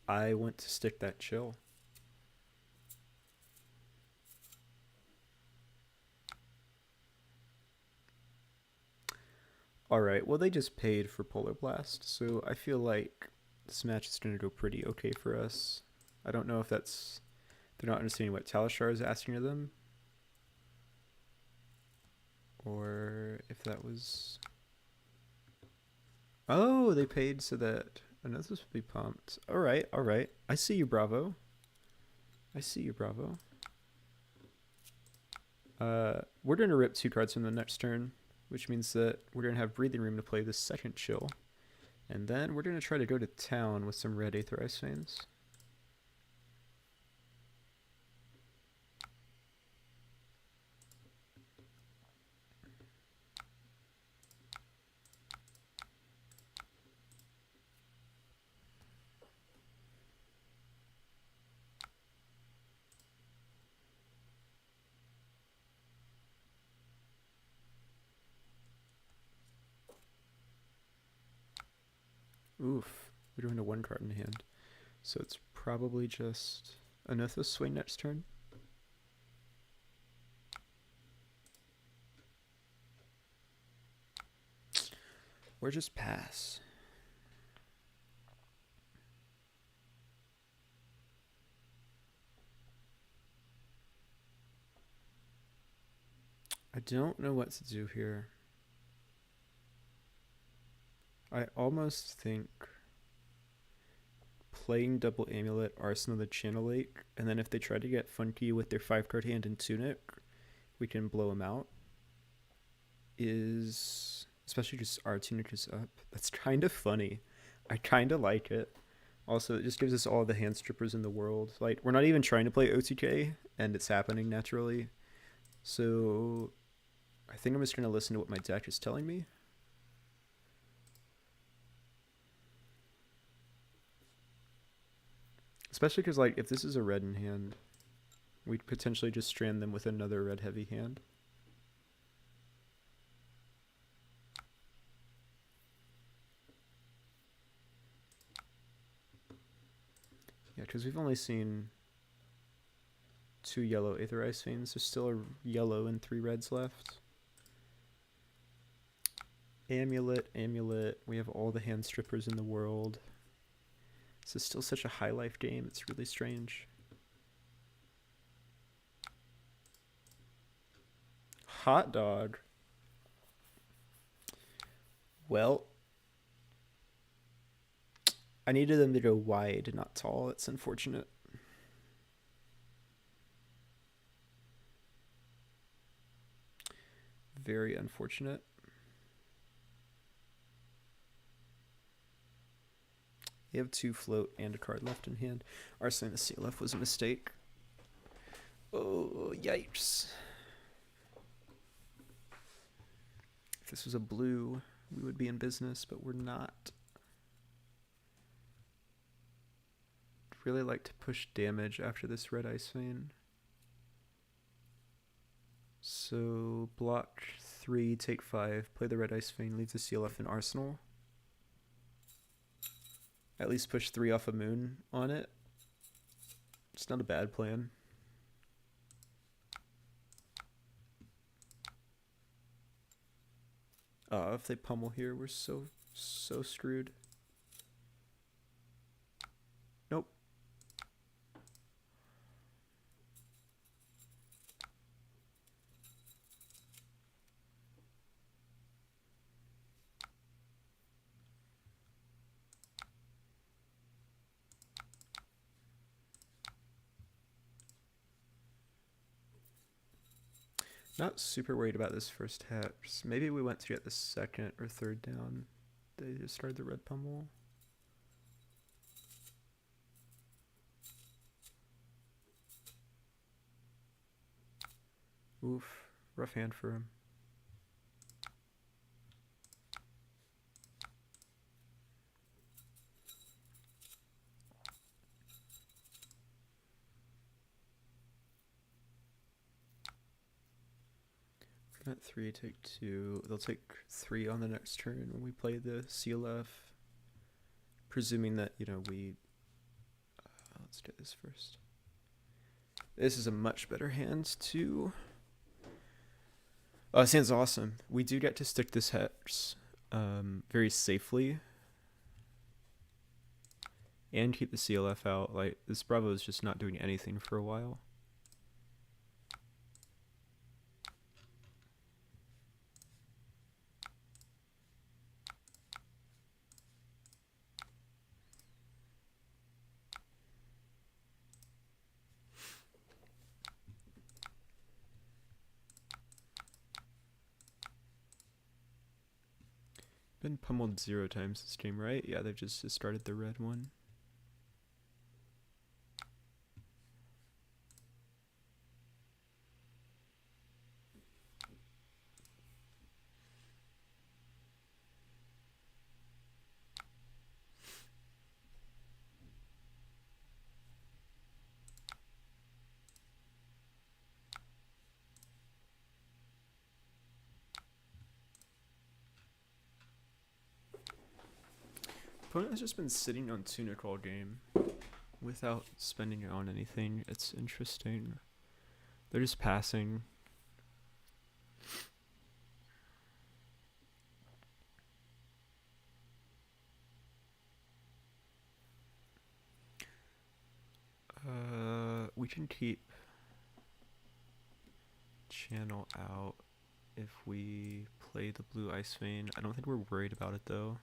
I want to stick that chill. Alright, well they just paid for Polar Blast, so I feel like this match is going to go pretty okay for us. I don't know if that's... they're not understanding what Talishar is asking of them. Or if that was... oh, they paid so that Anothos would be pumped. Alright, alright. I see you, Bravo. I see you, Bravo. We're going to rip 2 cards from the next turn, which means that we're going to have breathing room to play this second chill. And then we're going to try to go to town with some red Aether Ice Veins. Oof, we're doing a 1 card in hand. So it's probably just Anothos swing next turn. Or just pass. I don't know what to do here. I almost think playing double Amulet, Arsenal the Channel Lake, and then if they try to get funky with their 5-card hand and Tunic, we can blow them out. Is... especially just our Tunic is up. That's kind of funny. I kind of like it. Also, it just gives us all the hand strippers in the world. Like, we're not even trying to play OTK, and it's happening naturally. So, I think I'm just going to listen to what my deck is telling me. Especially because, like, if this is a red in hand, we'd potentially just strand them with another red heavy hand. Yeah, because we've only seen 2 yellow Aether Ice Veins. There's still a yellow and 3 reds left. Amulet, Amulet. We have all the hand strippers in the world. This is still such a high life game. It's really strange. Hot dog. Well, I needed them to go wide, not tall. It's unfortunate. Very unfortunate. You have 2 float and a card left in hand. Arsenal the CLF was a mistake. Oh, yikes. If this was a blue, we would be in business, but we're not. I'd really like to push damage after this red Ice Vein. So, block 3, take 5, play the red Ice Vein, leave the CLF in Arsenal. At least push 3 off a moon on it. It's not a bad plan. If they pummel here, we're so screwed. Nope. Not super worried about this first hex. Maybe we went to get the second or third down. They just started the red pummel. Oof, rough hand for him. Prevent 3, take 2. They'll take 3 on the next turn when we play the CLF. Presuming that, you know, we... let's get this first. This is a much better hand too. This hand's awesome. We do get to stick this hex very safely. And keep the CLF out. Like, this Bravo is just not doing anything for a while. Been pummeled 0 times this game, right? Yeah, they've just started the red one. Opponent has just been sitting on Tunic all game without spending it on anything. It's interesting. They're just passing. We can keep channel out if we play the blue Ice Vein. I don't think we're worried about it though.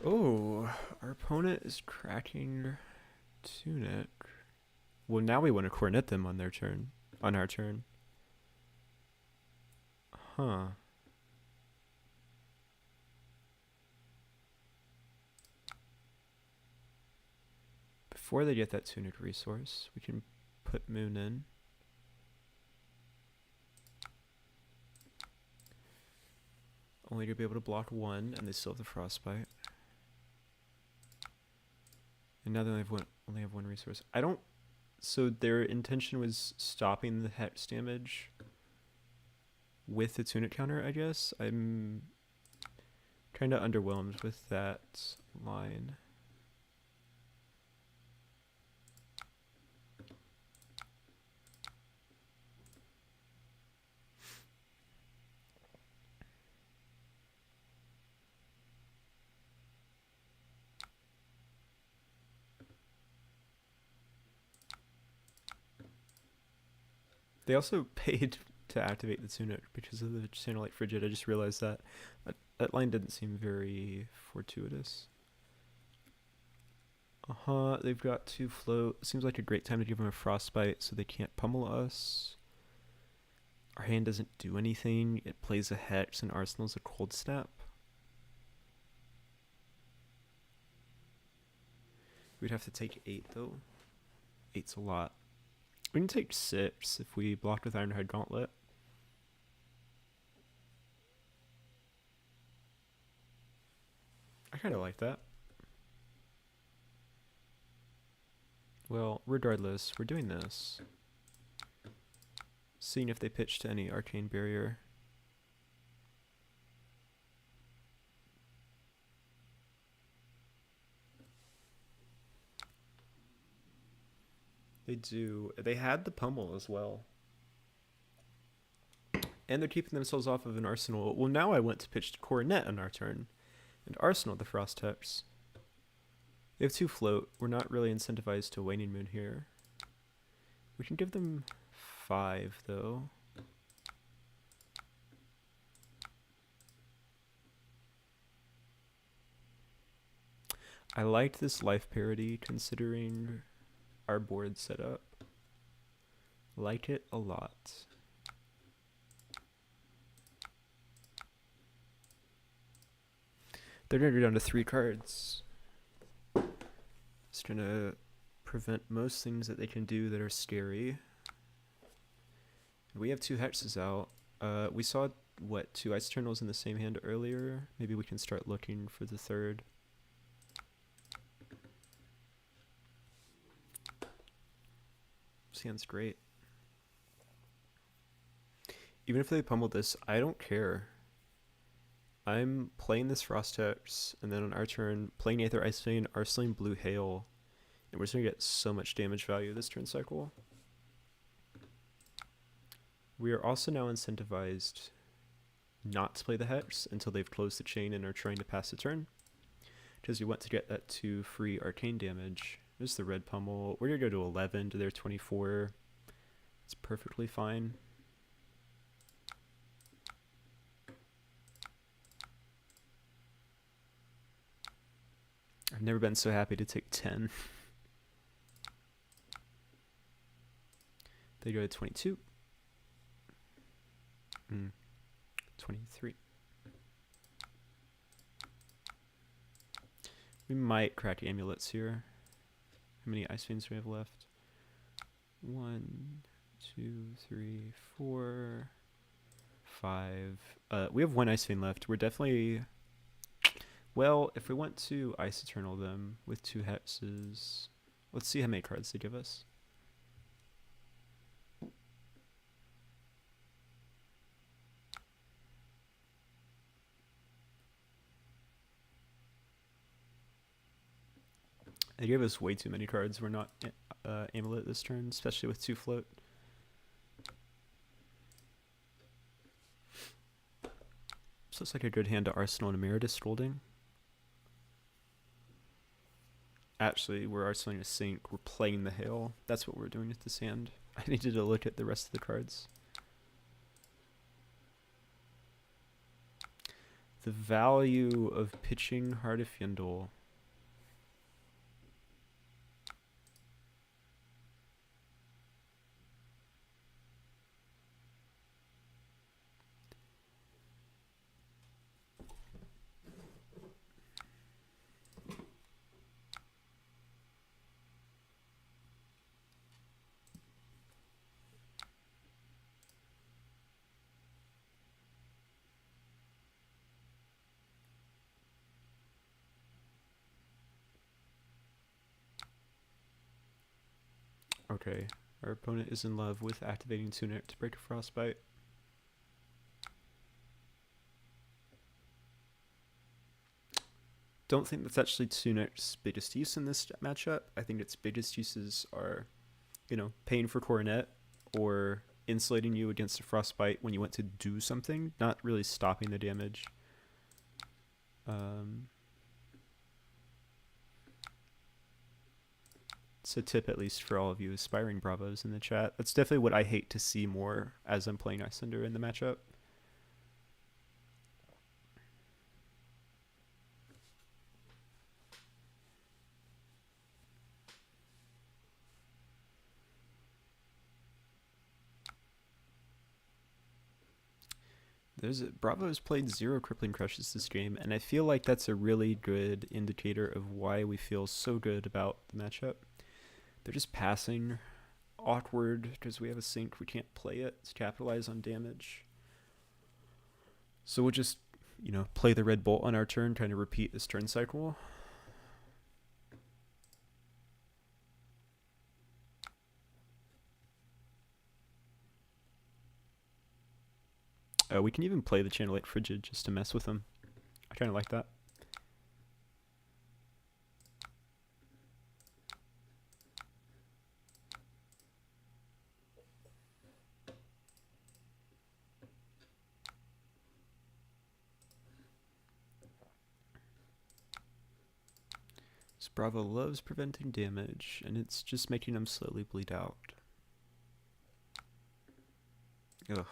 Oh, our opponent is cracking Tunic. Well, now we want to cornet them on their turn, on our turn. Huh. Before they get that Tunic resource, we can put Moon in. Only to be able to block 1, and they still have the Frostbite. And now they only have one resource. I don't... So their intention was stopping the Hex damage with the Tunic counter, I guess? I'm kind of underwhelmed with that line. They also paid to activate the Tunic because of the Channelite Frigid. I just realized that. That line didn't seem very fortuitous. They've got 2 float. Seems like a great time to give them a Frostbite so they can't pummel us. Our hand doesn't do anything. It plays a Hex and Arsenal's a Cold Snap. We'd have to take 8 though. 8's a lot. We can take 6 if we blocked with Ironhide Gauntlet. I kind of like that. Well, regardless, we're doing this. Seeing if they pitch to any Arcane Barrier. They do. They had the pummel as well. And they're keeping themselves off of an Arsenal. Well, now I want to pitch to Coronet on our turn. And Arsenal the Frost Hex. They have 2 float. We're not really incentivized to Waning Moon here. We can give them 5, though. I liked this life parity considering our board setup. Like it a lot. They're going to go down to 3 cards. It's going to prevent most things that they can do that are scary. We have 2 hexes out. We saw, what, 2 Ice Eternals in the same hand earlier? Maybe we can start looking for the 3rd. This hand's great. Even if they pummel this, I don't care. I'm playing this Frost Hex, and then on our turn, playing Aether Ice Vein, Arsenal Blue Hail, and we're just going to get so much damage value this turn cycle. We are also now incentivized not to play the Hex until they've closed the chain and are trying to pass the turn, because we want to get that 2 free arcane damage. There's the red pummel. We're going to go to 11 to their 24. It's perfectly fine. I've never been so happy to take 10. They go to 22. 23. We might crack amulets here. How many Ice Veins do we have left? 1, 2, 3, 4, 5. We have 1 Ice Vein left. We're definitely... Well, if we want to Ice Eternal them with 2 hexes, let's see how many cards they give us. They gave us way too many cards. We're not Amulet this turn, especially with 2 float. This looks like a good hand to Arsenal and Emeritus Scolding. Actually, we're Arsenal a Sink. We're playing the Hail. That's what we're doing with this hand. I needed to look at the rest of the cards. The value of pitching Heart of Fyendal. Okay, our opponent is in love with activating Tunic to break a Frostbite. Don't think that's actually Tunic's biggest use in this matchup. I think its biggest uses are, you know, paying for Coronet or insulating you against a Frostbite when you want to do something, not really stopping the damage. It's a tip, at least for all of you aspiring Bravos in the chat. That's definitely what I hate to see more as I'm playing Iyslander in the matchup. Bravo's played 0 Crippling Crushes this game, and I feel like that's a really good indicator of why we feel so good about the matchup. They're just passing awkward because we have a Sink. We can't play it to capitalize on damage. So we'll just, you know, play the Red Bolt on our turn, kind of repeat this turn cycle. We can even play the Channelite Frigid just to mess with them. I kind of like that. Bravo loves preventing damage, and it's just making them slowly bleed out. Ugh.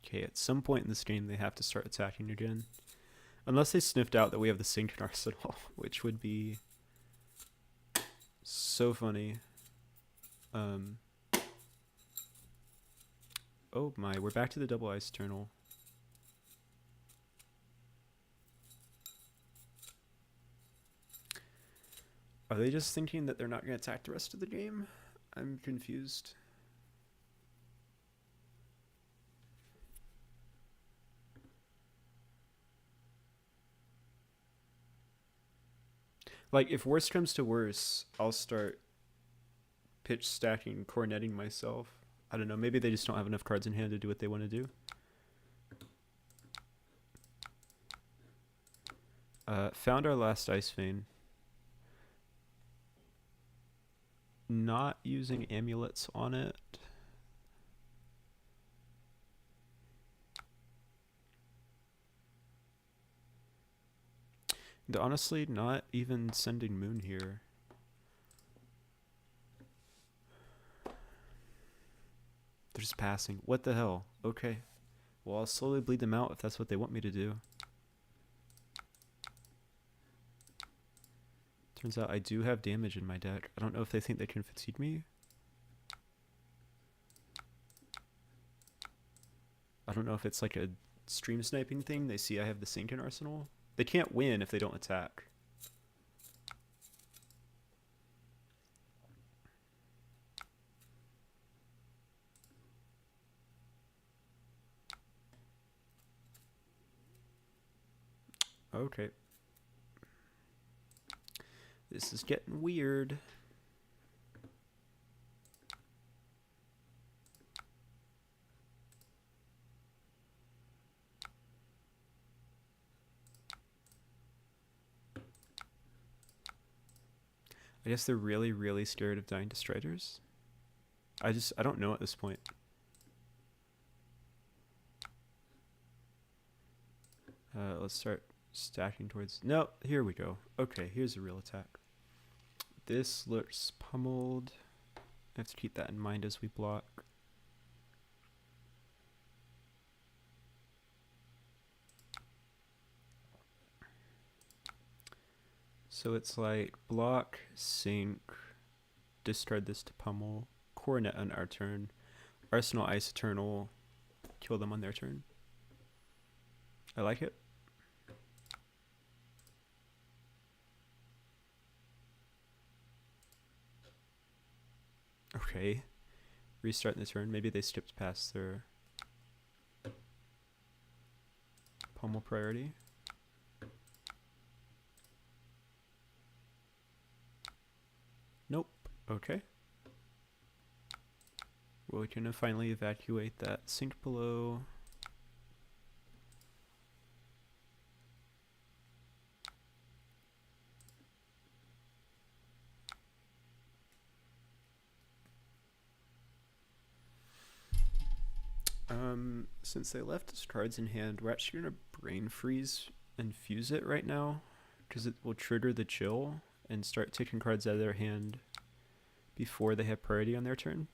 Okay, at some point in this game, they have to start attacking again. Unless they sniffed out that we have the Sink in Arsenal, which would be so funny. Oh my, we're back to the double ice eternal. Are they just thinking that they're not going to attack the rest of the game? I'm confused. Like, if worst comes to worse, I'll start pitch stacking, cornetting myself. I don't know, maybe they just don't have enough cards in hand to do what they want to do. Found our last Ice Vein. Not using amulets on it. And honestly, not even sending Moon here. They're just passing. What the hell? Okay. Well, I'll slowly bleed them out if that's what they want me to do. Turns out I do have damage in my deck. I don't know if they think they can fatigue me. I don't know if it's like a stream sniping thing. They see I have the Sink in Arsenal. They can't win if they don't attack. Okay. This is getting weird. I guess they're really, really scared of dying to Striders. I don't know at this point. Let's start stacking towards... No, here we go. Okay, here's a real attack. This looks pummeled. I have to keep that in mind as we block. So it's like block, sink, discard this to pummel, coronet on our turn, Arsenal Ice Eternal, kill them on their turn. I like it. Okay. Restart the turn. Maybe they skipped past their pummel priority. Nope. Okay. Well, we can finally evacuate that sink below. Since they left us cards in hand, we're actually going to brain freeze and fuse it right now, because it will trigger the chill and start taking cards out of their hand before they have priority on their turn.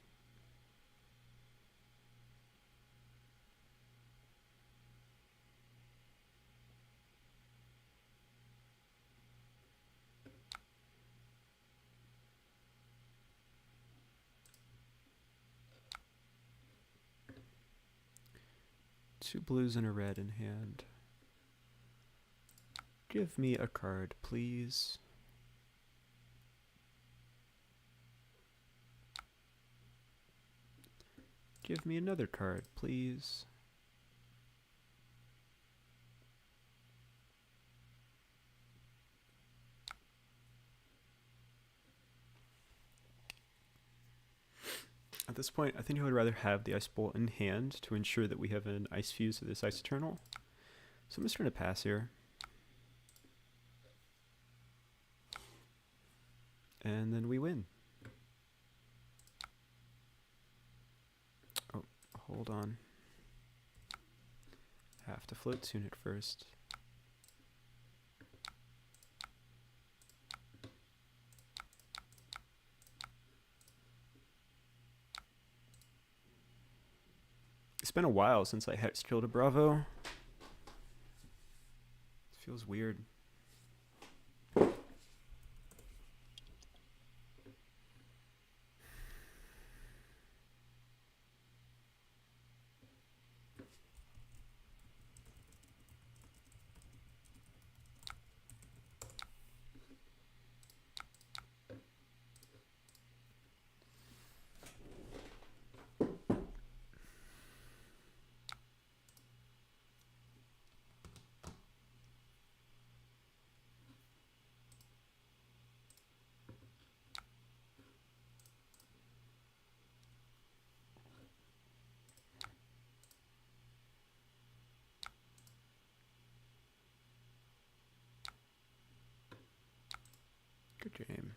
Two blues and a red in hand. Give me a card, please. Give me another card, please. At this point, I think I would rather have the Ice Bolt in hand to ensure that we have an Ice Fuse of this Ice Eternal. So I'm just going to pass here. And then we win. Oh, Hold on. Have to float tune it first. It's been a while since I hex killed a Bravo. It feels weird. Good game.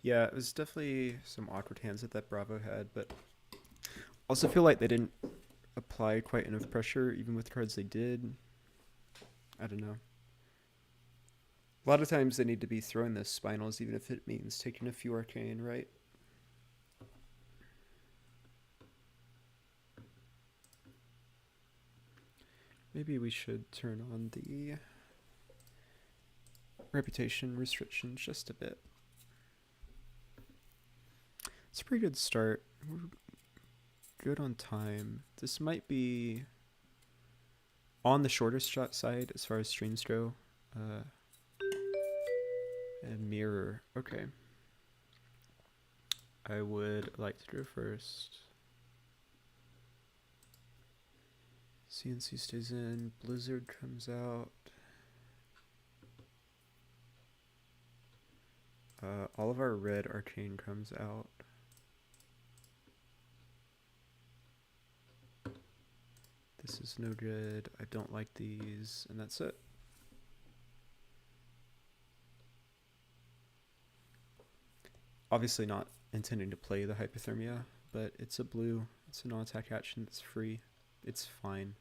Yeah, it was definitely some awkward hands that Bravo had, but also feel like they didn't apply quite enough pressure, even with cards they did. I don't know. A lot of times they need to be throwing the spinals, even if it means taking a few arcane, right? Maybe we should turn on the reputation restrictions just a bit. It's a pretty good start. We're good on time. This might be on the shorter shot side as far as streams go. And mirror. Okay. I would like to go first. CNC stays in. Blizzard comes out. All of our red arcane comes out. This is no good. I don't like these, and that's it. Obviously not intending to play the hypothermia, but it's a blue. It's a non-attack action. It's free. It's fine.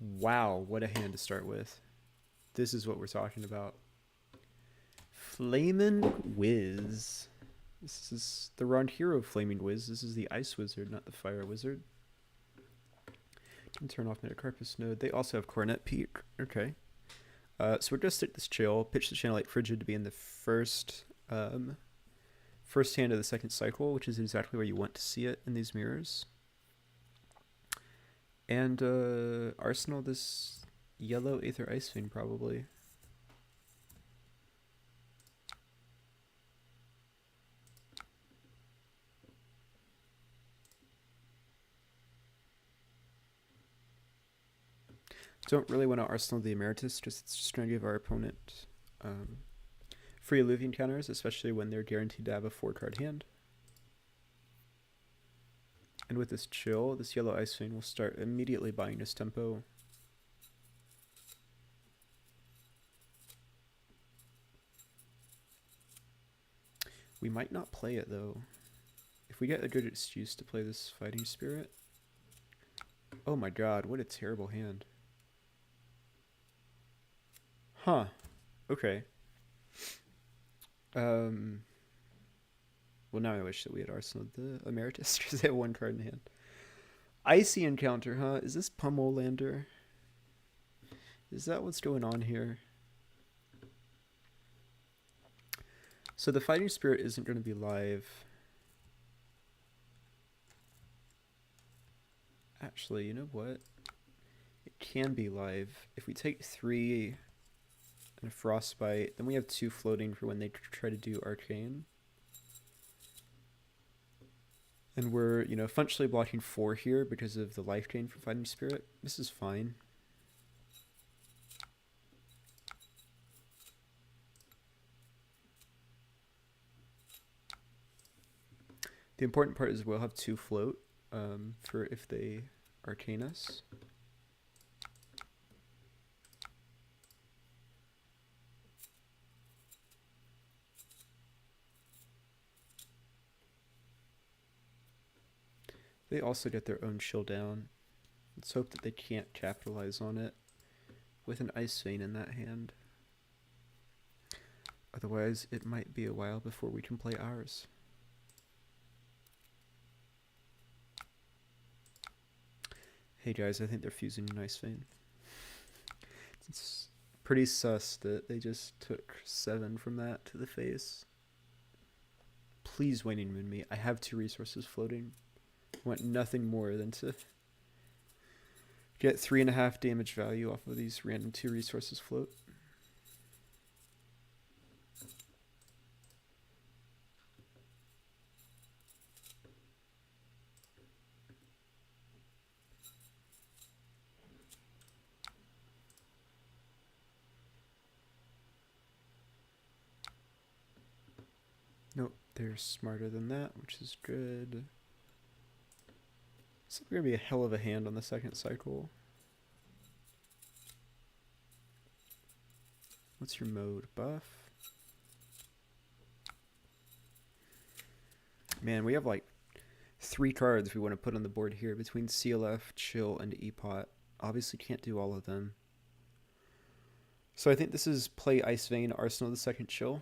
Wow, what a hand to start with. This is what we're talking about. Flamin' Whiz. This is the wrong hero, Flaming Whiz. This is the Ice Wizard, not the Fire Wizard. Can turn off Metacarpus node. They also have Coronet Peak. Okay. So we're going to stick this chill, pitch the channel like Frigid to be in the first hand of the second cycle, which is exactly where you want to see it in these mirrors. And Arsenal this yellow Aether Ice Vein probably. Don't really want to Arsenal the Emeritus, it's just going to give our opponent free Illuvian counters, especially when they're guaranteed to have a 4-card hand. And with this chill, this yellow Ice Vein will start immediately buying us tempo. We might not play it though. If we get a good excuse to play this Fighting Spirit. Oh my god, what a terrible hand. Huh. Okay. Well, now I wish that we had Arsenal the Emeritus because they have 1 card in hand. Icy encounter, huh? Is this Iyslander? Is that what's going on here? So the Fighting Spirit isn't going to be live. Actually, you know what? It can be live. If we take 3 and a Frostbite, then we have 2 floating for when they try to do Arcane. And we're, you know, functionally blocking 4 here because of the life gain from Fighting Spirit. This is fine. The important part is we'll have 2 float for if they Arcane us. They also get their own chill down. Let's hope that they can't capitalize on it with an Ice Vein in that hand. Otherwise, it might be a while before we can play ours. Hey guys, I think they're fusing an Ice Vein. It's pretty sus that they just took 7 from that to the face. Please Waning Moon me. I have 2 resources floating. I want nothing more than to get 3.5 damage value off of these random 2 resources float. Nope, they're smarter than that, which is good. It's going to be a hell of a hand on the second cycle. What's your mode? Buff? Man, we have like 3 cards we want to put on the board here between CLF, Chill, and Epot. Obviously can't do all of them. So I think this is play Ice Vein, Arsenal the second Chill.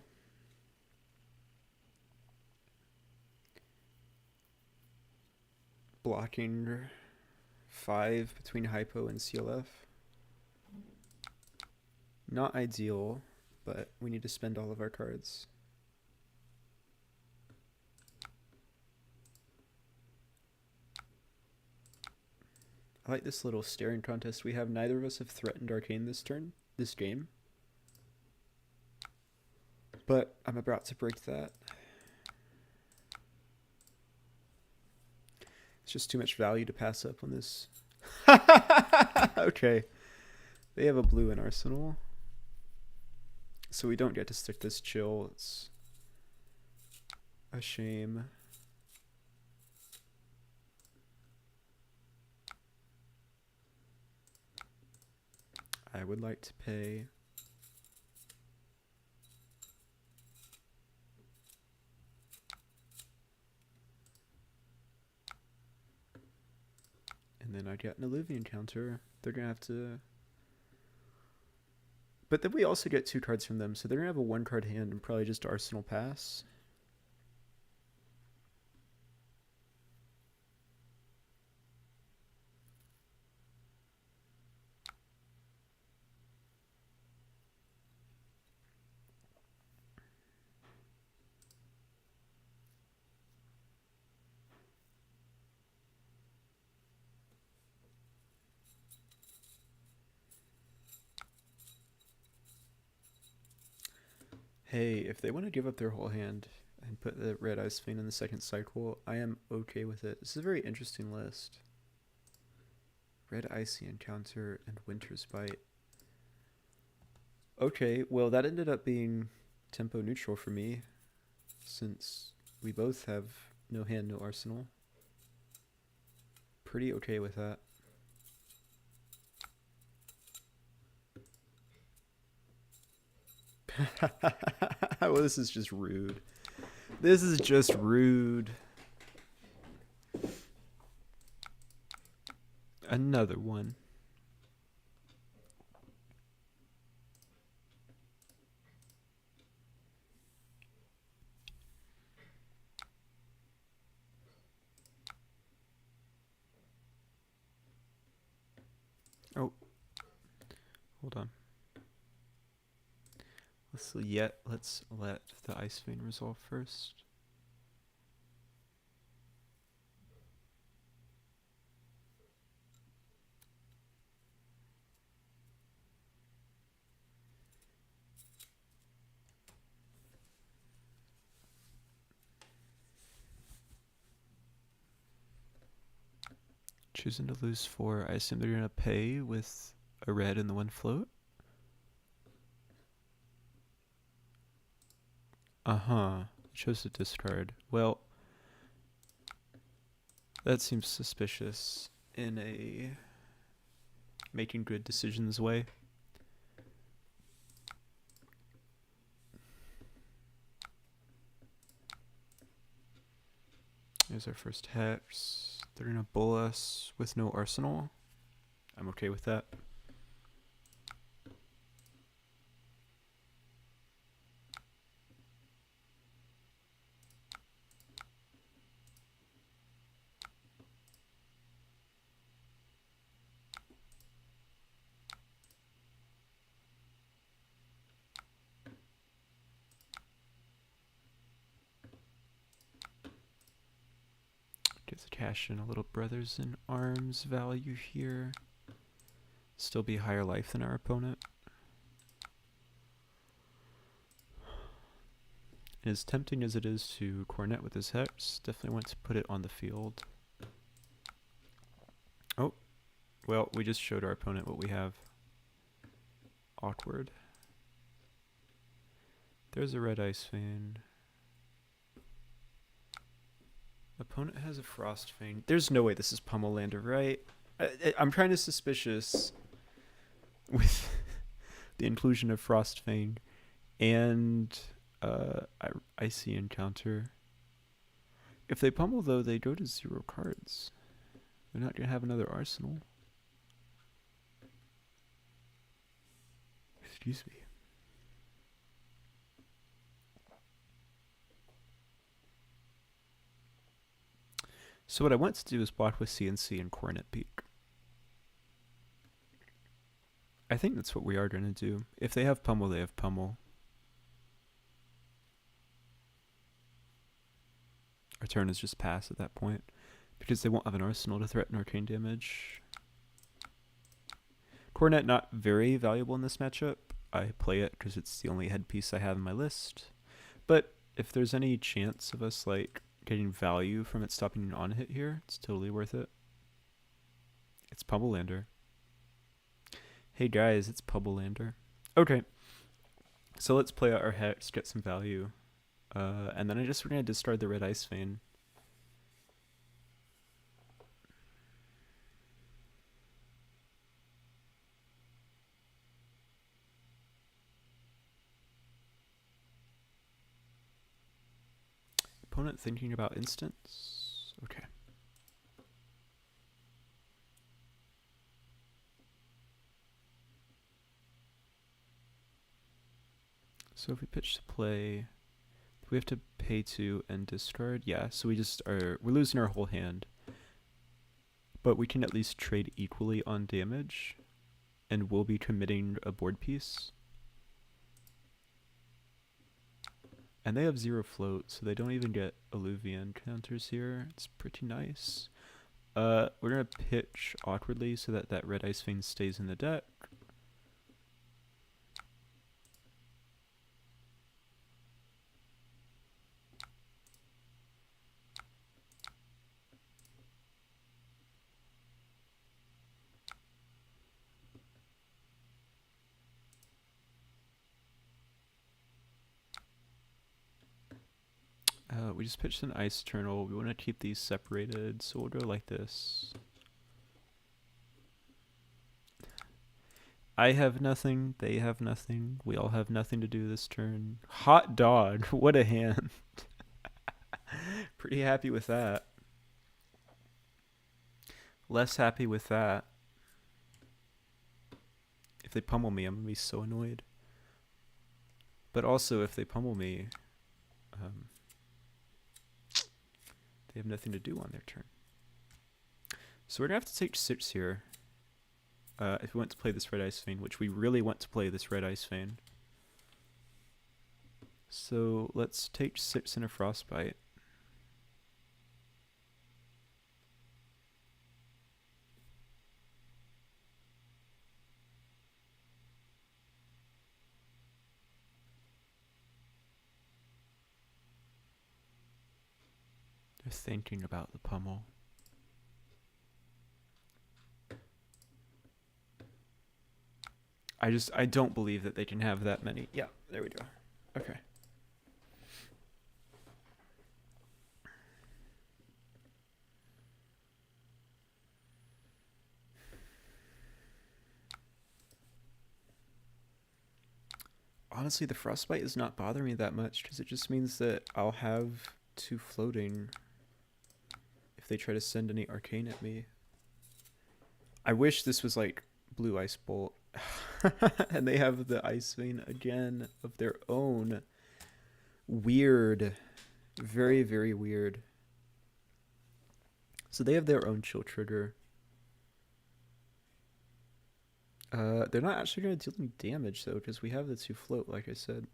Blocking 5 between Hypo and CLF. Not ideal, but we need to spend all of our cards. I like this little staring contest we have. Neither of us have threatened Arcane this game. But I'm about to break that. It's just too much value to pass up on this. Okay. They have a blue in Arsenal. So we don't get to stick this Chill. It's a shame. I would like to pay. And then I get an Illuvian counter. They're going to have to... But then we also get 2 cards from them, so they're going to have a 1-card hand and probably just Arsenal pass. Hey, if they want to give up their whole hand and put the red Ice Vein in the second cycle, I am okay with it. This is a very interesting list. Red Icy Encounter and Winter's Bite. Okay, well that ended up being tempo neutral for me, since we both have no hand, no arsenal. Pretty okay with that. Well, this is just rude. This is just rude. Another one. Oh. Hold on. Let's let the Ice Vein resolve first. Choosing to lose 4. I assume they're gonna pay with a red and the 1 float. Chose to discard. Well, that seems suspicious in a making good decisions way. There's our first hex. They're gonna bull us with no arsenal. I'm okay with that. Just cash in a little brothers in arms value here. Still be higher life than our opponent. As tempting as it is to cornet with his hex, definitely want to put it on the field. Oh, well, we just showed our opponent what we have. Awkward. There's a red ice vein. Opponent has a frost vein. There's no way this is Pummelander, right? I'm kind of suspicious with the inclusion of frost vein and icy encounter. If they pummel though, they go to 0 cards. They're not gonna have another arsenal. Excuse me. So what I want to do is block with CNC and Coronet Peak. I think that's what we are going to do. If they have pummel, they have pummel. Our turn is just pass at that point, because they won't have an arsenal to threaten arcane damage. Coronet not very valuable in this matchup. I play it because it's the only headpiece I have in my list. But if there's any chance of us like getting value from it stopping an on hit here, it's totally worth it. It's Pummelander. Hey guys, it's Pummelander. Okay, so let's play out our hex, get some value, and then we're gonna discard the red ice vein. Opponent thinking about instants. Okay. So if we pitch to play, we have to pay 2 and discard. Yeah, so we're losing our whole hand. But we can at least trade equally on damage, and we'll be committing a board piece. And they have 0 float, so they don't even get Alluvian counters here. It's pretty nice. We're gonna pitch awkwardly so that that red ice vein stays in the deck. We just pitched an ice eternal. We want to keep these separated, so we'll go like this. I have nothing, they have nothing, we all have nothing to do this turn. Hot dog, what a hand. Pretty happy with that. Less happy with that. If they pummel me, I'm gonna be so annoyed. But also, if they pummel me, they have nothing to do on their turn. So we're gonna have to take 6 here. If we want to play this red ice vein, which we really want to play this red ice vein. So let's take 6 in a frostbite. They're thinking about the pummel. I don't believe that they can have that many. Yeah, there we go. Okay. Honestly, the frostbite is not bothering me that much because it just means that I'll have 2 floating if they try to send any arcane at me. I wish this was like blue ice bolt. And they have the ice vein again of their own. Weird. Very, very weird. So they have their own chill trigger. They're not actually going to deal any damage though, because we have the 2 float, like I said.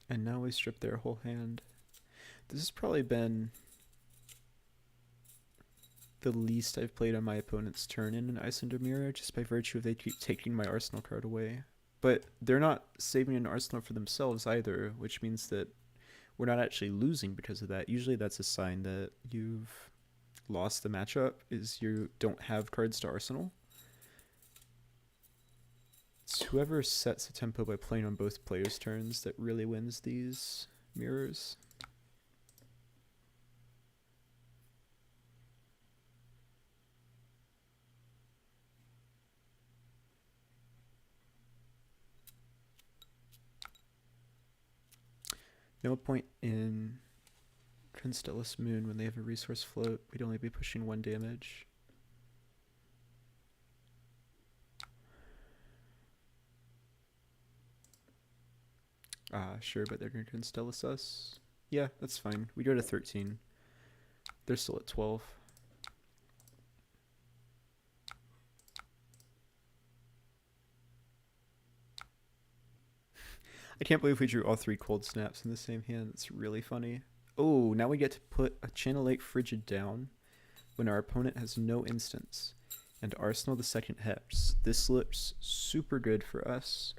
And now we strip their whole hand. This has probably been the least I've played on my opponent's turn in an Iyslander mirror, just by virtue of they keep taking my arsenal card away. But they're not saving an arsenal for themselves either, which means that we're not actually losing because of that. Usually that's a sign that you've lost the matchup, is you don't have cards to arsenal. It's whoever sets the tempo by playing on both players' turns that really wins these mirrors. No point in Constellus Moon when they have a resource float. We'd only be pushing 1 damage. Sure, but they're going to Constellus us. Yeah, that's fine. We go to 13. They're still at 12. I can't believe we drew all 3 cold snaps in the same hand. It's really funny. Oh, now we get to put a Channel 8 Frigid down when our opponent has no instance, and arsenal the 2nd Hex. This looks super good for us.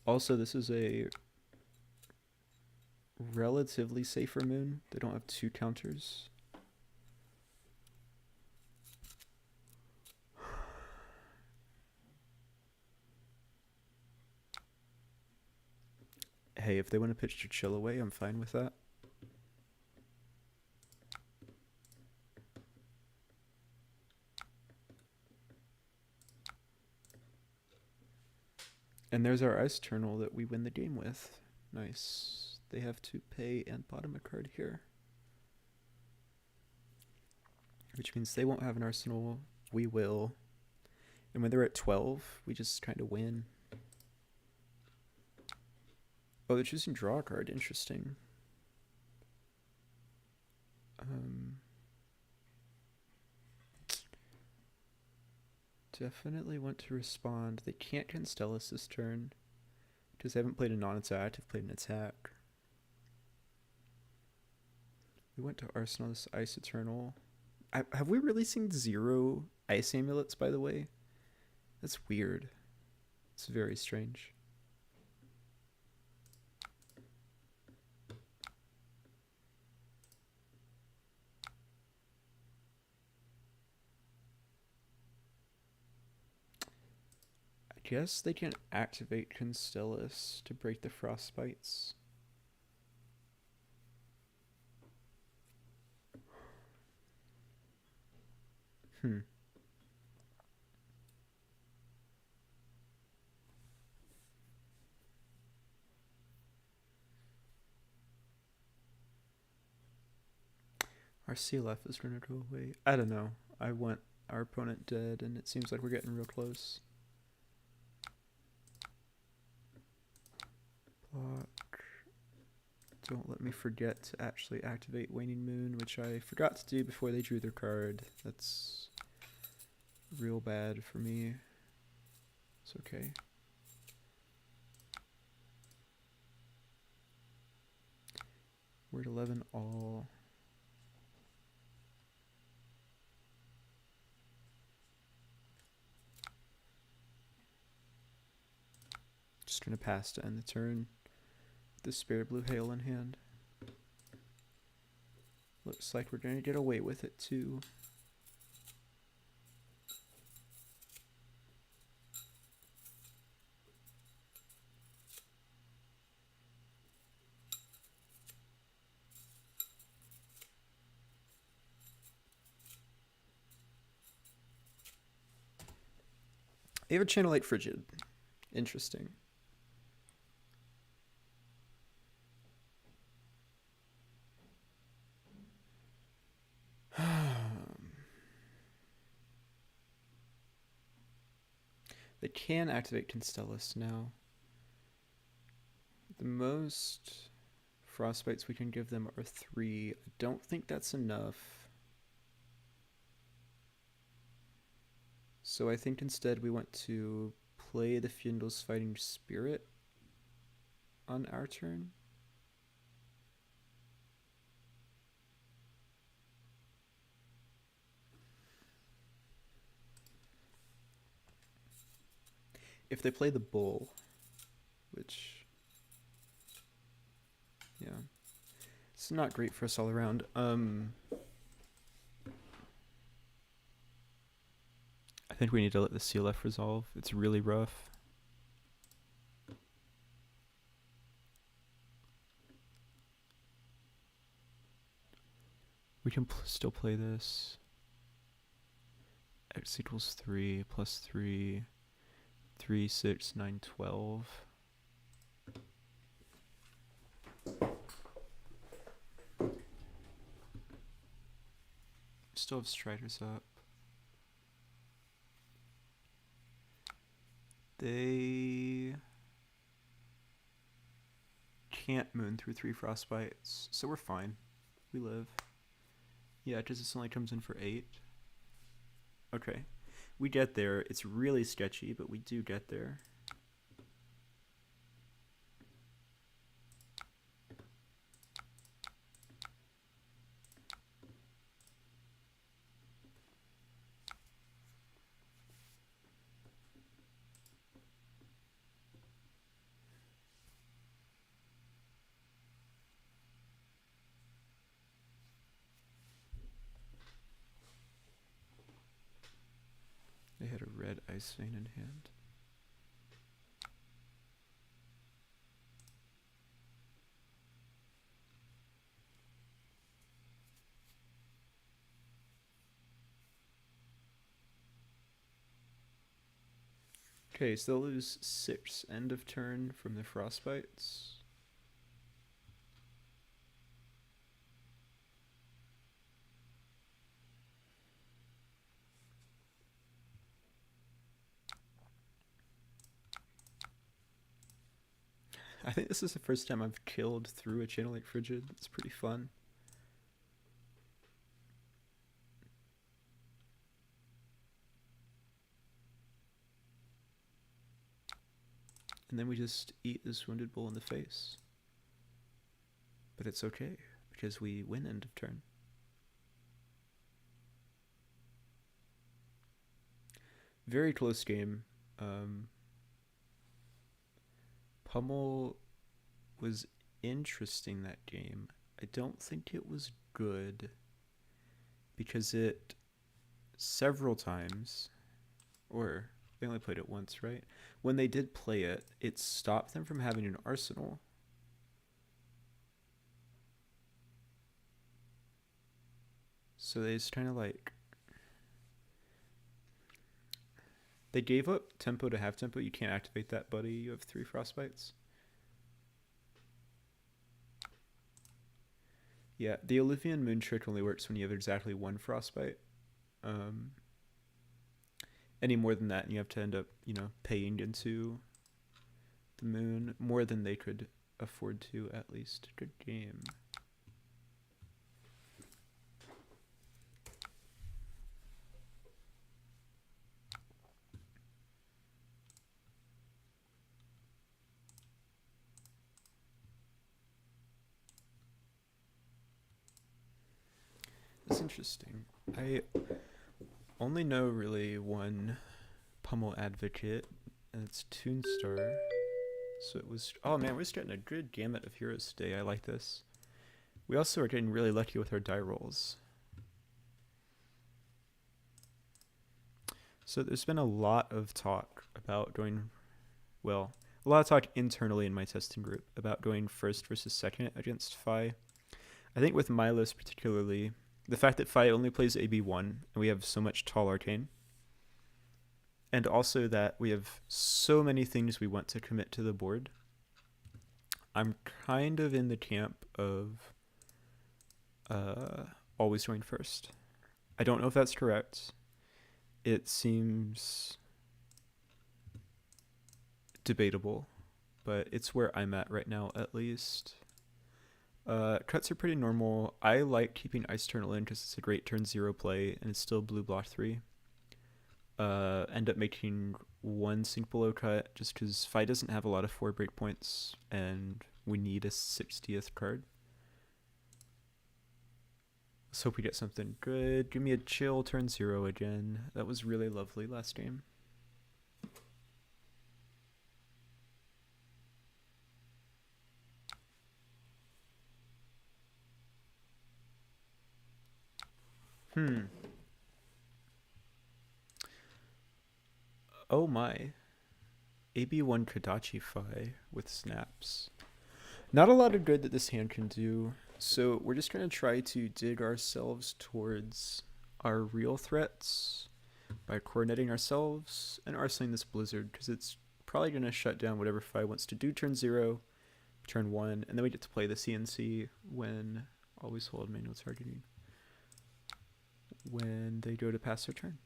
Also, this is a relatively safer moon. They don't have 2 counters. Hey, if they want to pitch to chill away, I'm fine with that. And there's our Ice Eternal that we win the game with. Nice. They have to pay and bottom a card here. Which means they won't have an arsenal. We will. And when they're at 12, we just kind of win. Oh, they're choosing draw a card. Interesting. Definitely want to respond. They can't Constellus this turn because they haven't played a non-attack. They've played an attack. We went to arsenal this Ice Eternal. Have we really seen 0 ice amulets, by the way? That's weird. It's very strange. I guess they can activate Constellus to break the frostbites. Our CLF is going to go away. I don't know. I want our opponent dead, and it seems like we're getting real close. Block. Don't let me forget to actually activate Waning Moon, which I forgot to do before they drew their card. That's real bad for me. It's okay. We're at 11 all. Just gonna pass to end the turn. the Spirit Blue Hail in hand. Looks like we're going to get away with it too. They have a Channel 8 Frigid. Interesting. They can activate Constellus now. The most frostbites we can give them are 3. I don't think that's enough. So I think instead we want to play the Fyendal's Fighting Spirit on our turn. If they play the Bull, which, yeah, it's not great for us all around. I think we need to let the CLF resolve. It's really rough. We can still play this. X equals 3 plus 3. 3, 6, 9, 12. Still have Striders up. They can't moon through 3 frostbites, so we're fine. We live. Yeah, because this only comes in for 8. Okay. We get there. It's really sketchy, but we do get there. They had a red Ice Vein in hand. Okay, so they'll lose 6 end of turn from the frostbites. I think this is the first time I've killed through a Channel 8 Frigid. It's pretty fun. And then we just eat this Wounded Bull in the face. But it's okay, because we win end of turn. Very close game. Pummel was interesting that game. I don't think it was good because it several times, or they only played it once, right? When they did play it, it stopped them from having an arsenal. So they just kind of like, they gave up tempo to have tempo. You can't activate that, buddy. You have 3 frostbites. Yeah, the Olivian Moon trick only works when you have exactly 1 frostbite. Any more than that, and you have to end up, you know, paying into the moon more than they could afford to, at least. Good game. That's interesting. I only know really one Pummel advocate, and it's Toonstar. So it was, oh man, we're just getting a good gamut of heroes today. I like this. We also are getting really lucky with our die rolls. So there's been a lot of talk about going, well, a lot of talk internally in my testing group about going first versus second against Phi. I think with my list particularly, the fact that Phi only plays AB1 and we have so much tall arcane, and also that we have so many things we want to commit to the board, I'm kind of in the camp of always going first. I don't know if that's correct. It seems debatable, but it's where I'm at right now, at least. Cuts are pretty normal. I like keeping Ice Eternal in because it's a great turn 0 play, and it's still blue block 3. End up making one sync below cut just because Phi doesn't have a lot of 4 breakpoints, and we need a 60th card. Let's hope we get something good. Give me a chill turn 0 again. That was really lovely last game. Oh my. AB1 Kodachi Phi with snaps. Not a lot of good that this hand can do, so we're just going to try to dig ourselves towards our real threats by coordinating ourselves and arsenaling this Blizzard, because it's probably going to shut down whatever Phi wants to do turn 0, turn 1, and then we get to play the CNC when always hold manual targeting when they go to pass their turn.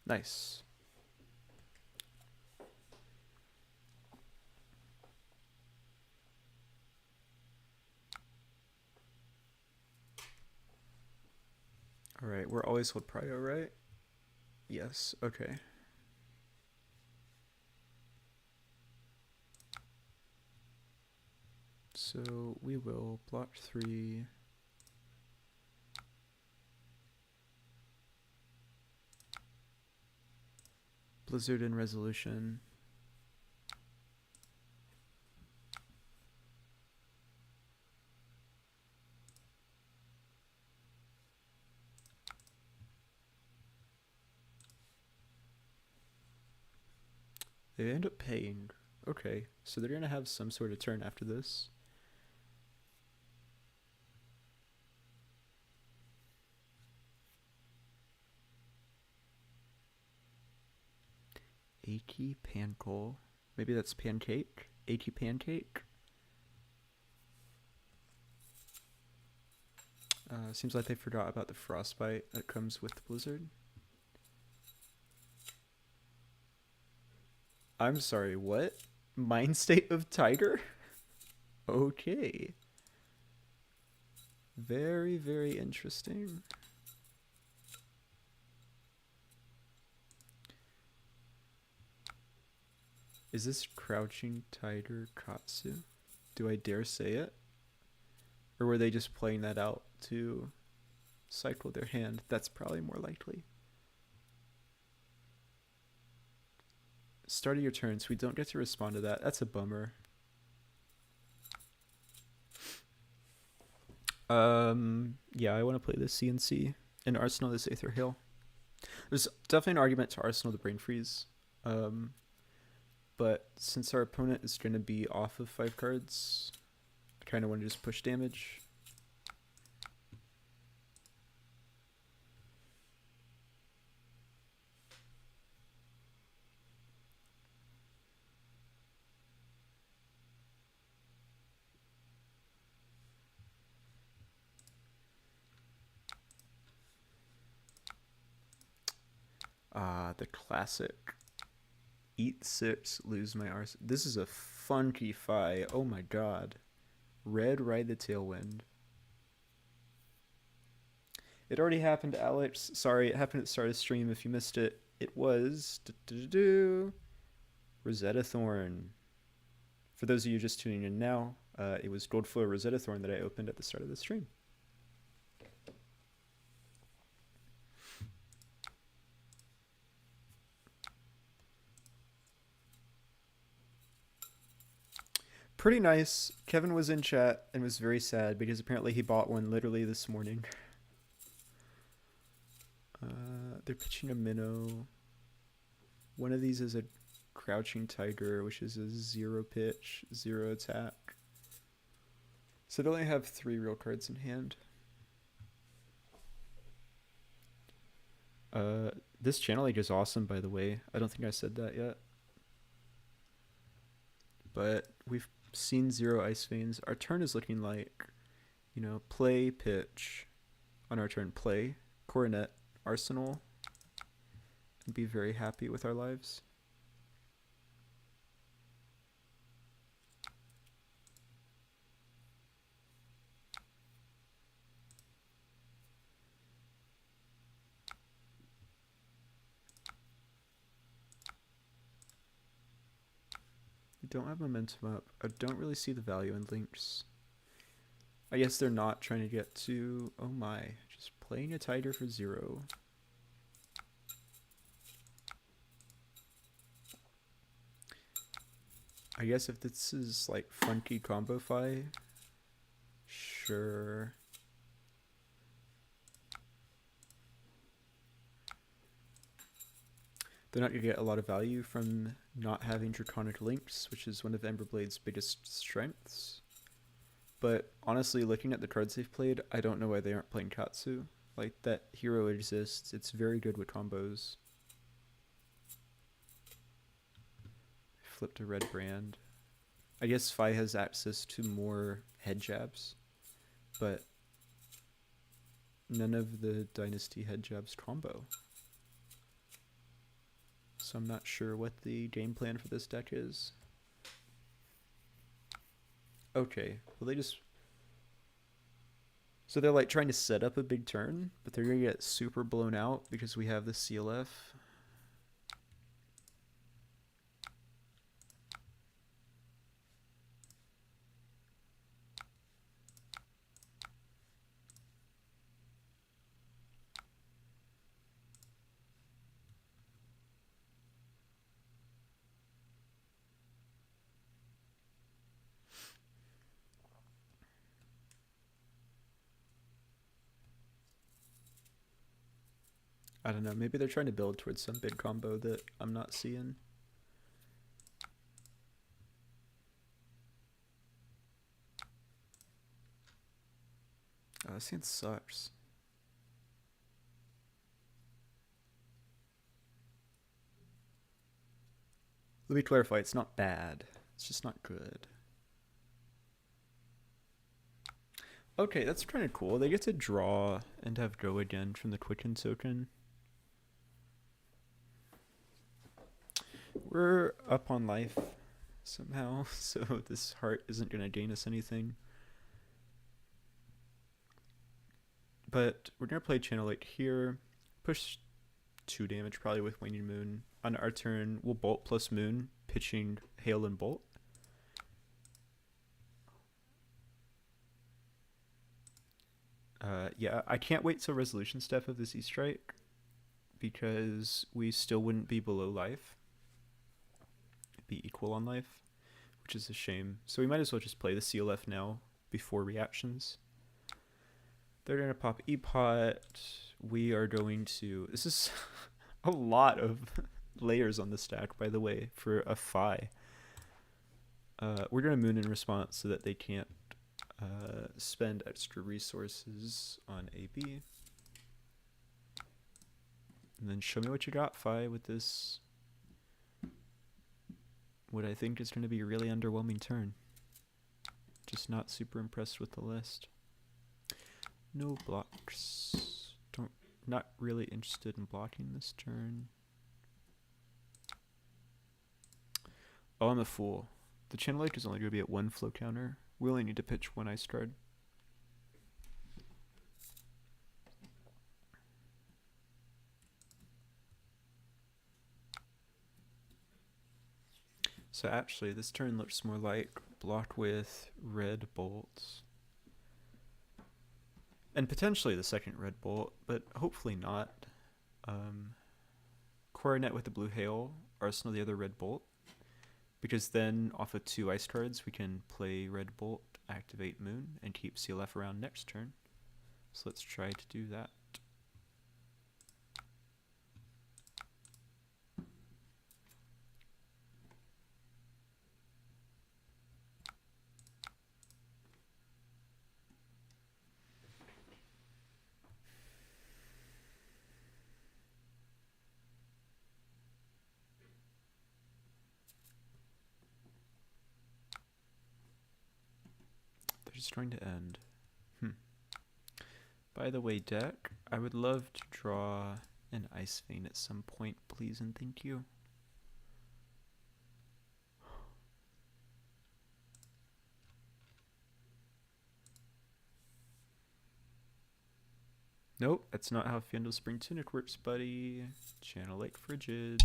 Nice. All right, we're always hold prio, right? Yes, okay. So we will block 3. Blizzard and Resolution. They end up paying. Okay, so they're going to have some sort of turn after this. Achy Pancol. Maybe that's Pancake? Achy Pancake? Seems like they forgot about the Frostbite that comes with the Blizzard. I'm sorry, what? Mind State of Tiger? Okay. Very, very interesting. Is this Crouching Tiger Katsu? Do I dare say it? Or were they just playing that out to cycle their hand? That's probably more likely. Start of your turn, so we don't get to respond to that. That's a bummer. Yeah, I want to play this CNC and Arsenal this Aether Hail. There's definitely an argument to Arsenal the Brain Freeze. But since our opponent is going to be off of 5 cards, I kind of want to just push damage. The classic. Eat 6, lose my arse. This is a funky Phi. Oh my god. Red, ride the tailwind. It already happened, Alex. Sorry, it happened at the start of the stream if you missed it. It was Rosetta Thorn. For those of you just tuning in now, it was Gold Foil Rosetta Thorn that I opened at the start of the stream. Pretty nice. Kevin was in chat and was very sad because apparently he bought one literally this morning. They're pitching a minnow. One of these is a Crouching Tiger, which is a 0 pitch, 0 attack. So they only have 3 real cards in hand. This channel age is awesome, by the way. I don't think I said that yet. But we've seen 0 Ice Veins. Our turn is looking like, you know, play, pitch. On our turn, play, Coronet, Arsenal, and be very happy with our lives. Don't have momentum up. I don't really see the value in links. I guess they're not trying to get to, oh my, just playing a Tiger for 0. I guess if this is like funky combo fi, sure. They're not going to get a lot of value from not having Draconic Links, which is one of Emberblade's biggest strengths. But honestly, looking at the cards they've played, I don't know why they aren't playing Katsu. Like, that hero exists. It's very good with combos. Flipped a red brand. I guess Fi has access to more head jabs, but none of the Dynasty head jabs combo. So I'm not sure what the game plan for this deck is. Okay, well they just... So they're like trying to set up a big turn, but they're gonna get super blown out because we have the CLF. I don't know, maybe they're trying to build towards some big combo that I'm not seeing. Oh, this hand sucks. Let me clarify, it's not bad. It's just not good. Okay, that's kind of cool. They get to draw and have go again from the Quicken token. We're up on life somehow, so this heart isn't going to gain us anything. But we're going to play Channel 8 here, push 2 damage probably with Waning Moon. On our turn, we'll Bolt plus Moon, pitching Hail and Bolt. Yeah, I can't wait till Resolution Step of this E-Strike, because we still wouldn't be below life. Be equal on life, which is a shame. So we might as well just play the CLF now before reactions. They're going to pop E-Pot. We are going to... This is a lot of layers on the stack, by the way, for a Fi. We're going to Moon in response so that they can't spend extra resources on AB. And then show me what you got, Fi, with this... what I think is going to be a really underwhelming turn. Just not super impressed with the list. No blocks. Not really interested in blocking this turn. Oh, I'm a fool. The Channel Lake is only going to be at 1 flow counter. We only need to pitch 1 Ice Guard. So actually, this turn looks more like block with red bolts. And potentially the second red bolt, but hopefully not. Coronet with the blue hail, Arsenal the other red bolt. Because then, off of 2 ice cards, we can play red bolt, activate moon, and keep CLF around next turn. So let's try to do that. They're just trying to end. By the way, deck, I would love to draw an Ice Vein at some point, please and thank you. Nope, that's not how Fyendal Spring Tunic works, buddy. Channel Lake Frigid.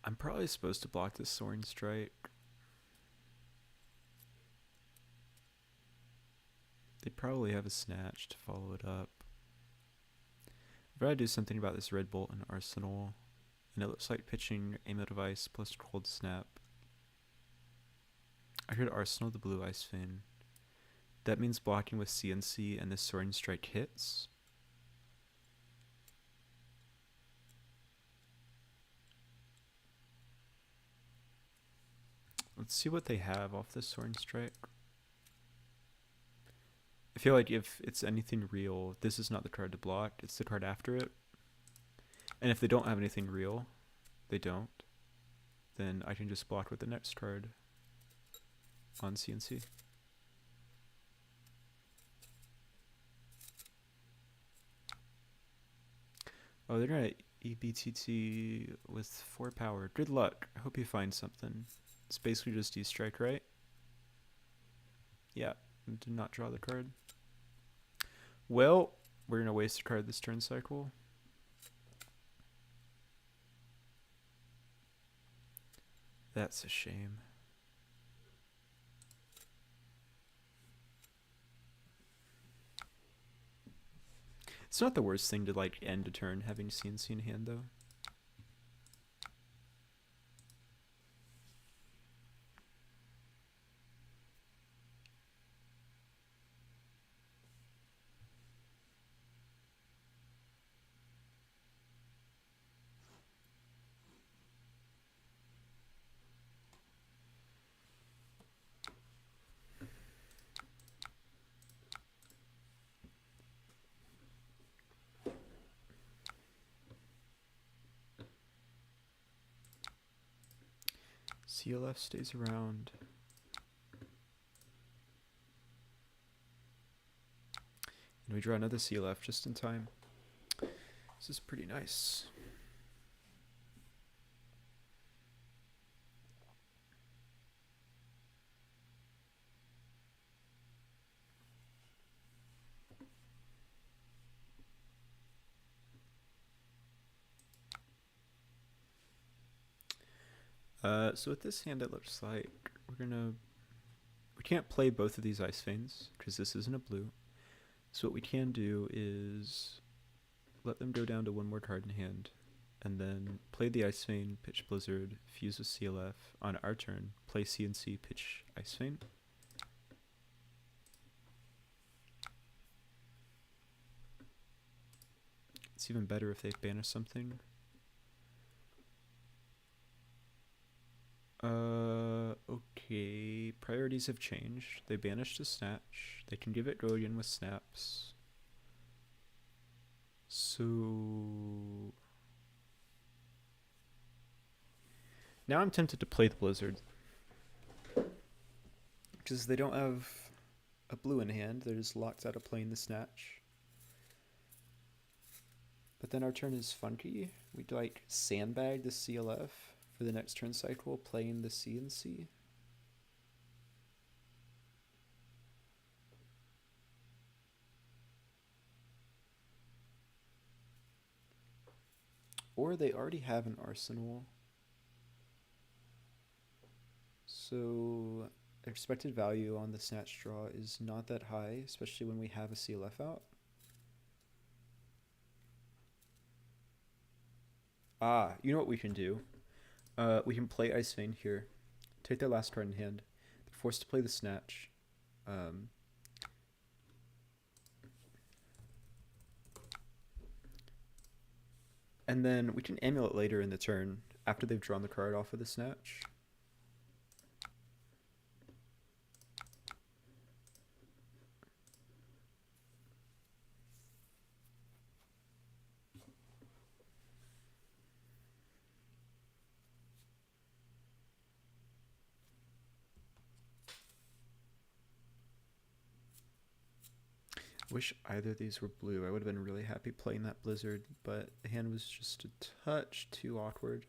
I'm probably supposed to block this Soaring Strike. They probably have a Snatch to follow it up. I've got to do something about this red bolt in Arsenal, and it looks like pitching Amulet of Ice plus Cold Snap. I heard Arsenal the blue Ice Vein. That means blocking with CNC and this Soaring Strike hits. Let's see what they have off this Soaring Strike. I feel like if it's anything real, this is not the card to block, it's the card after it. And if they don't have anything real, they don't, then I can just block with the next card on CNC. Oh, they're gonna EBTT with 4 power. Good luck. I hope you find something. It's basically just D-Strike, right? Yeah, did not draw the card. Well, we're gonna waste a card this turn cycle. That's a shame. It's not the worst thing to like end a turn having CNC in hand though. CLF stays around. And we draw another CLF just in time. This is pretty nice. So with this hand, it looks like we can't play both of these Ice Veins because this isn't a blue. So what we can do is let them go down to 1 more card in hand, and then play the Ice Vein, pitch Blizzard, fuse with CLF on our turn, play CNC, pitch Ice Vein. It's even better if they banish something. Okay, priorities have changed. They banished a Snatch. They can give it Guardian with snaps. So now I'm tempted to play the Blizzard. Because they don't have a blue in hand, they're just locked out of playing the Snatch. But then our turn is funky. We'd like sandbag the CLF for the next turn cycle, playing the CNC. Or they already have an arsenal. So expected value on the snatch draw is not that high, especially when we have a CLF out. Ah, you know what we can do? We can play Ice Vein here. Take their last card in hand. They're forced to play the snatch. And then we can amulet later in the turn after they've drawn the card off of the snatch. Wish either of these were blue. I would have been really happy playing that Blizzard, but the hand was just a touch too awkward.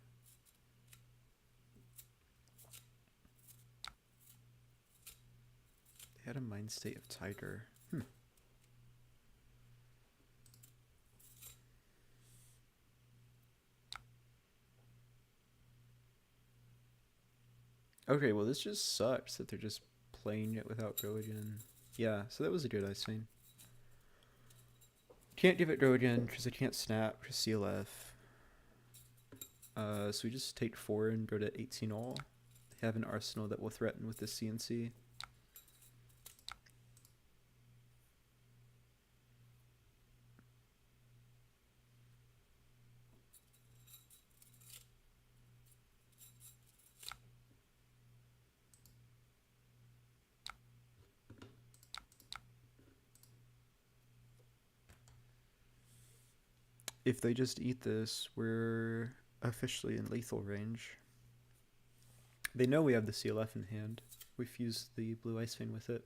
They had a Mind State of Tiger. Okay, well this just sucks that they're just playing it without Go Again. Yeah, so that was a good Ice Vein. Can't give it Go Again because I can't snap for CLF. So we just take 4 and go to 18 all. They have an arsenal that will threaten with the CNC. If they just eat this, we're officially in lethal range. They know we have the CLF in hand. We fused the blue Ice Vein with it.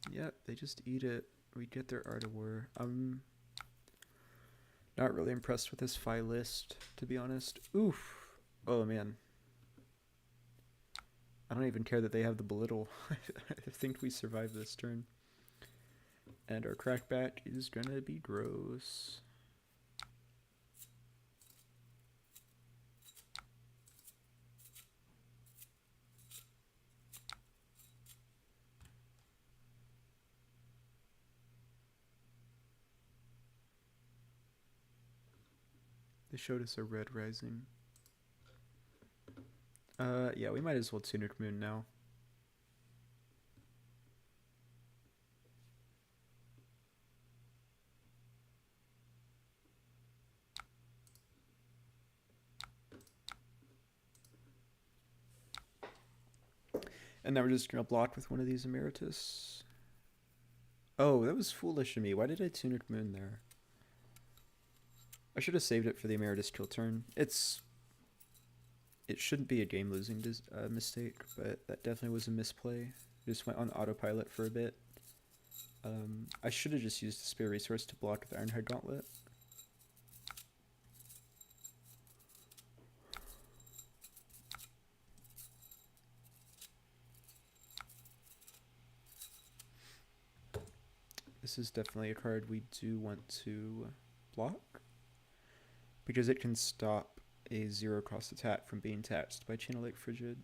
Yep, they just eat it. We get their Art of War. I'm not really impressed with this Phi list, to be honest. Oof. Oh, man. I don't even care that they have the Belittle. I think we survive this turn. And our crackback is gonna be gross. They showed us a red rising. Yeah, we might as well Tunic Moon now. And now we're just gonna block with one of these Emeritus. Oh, that was foolish of me. Why did I Tunic Moon there? I should have saved it for the Emeritus kill turn. It shouldn't be a game-losing mistake, but that definitely was a misplay. Just went on autopilot for a bit. I should have just used the spare resource to block with Ironhide Gauntlet. This is definitely a card we do want to block, because it can stop a 0-cost attack from being taxed by Channel Lake Frigid.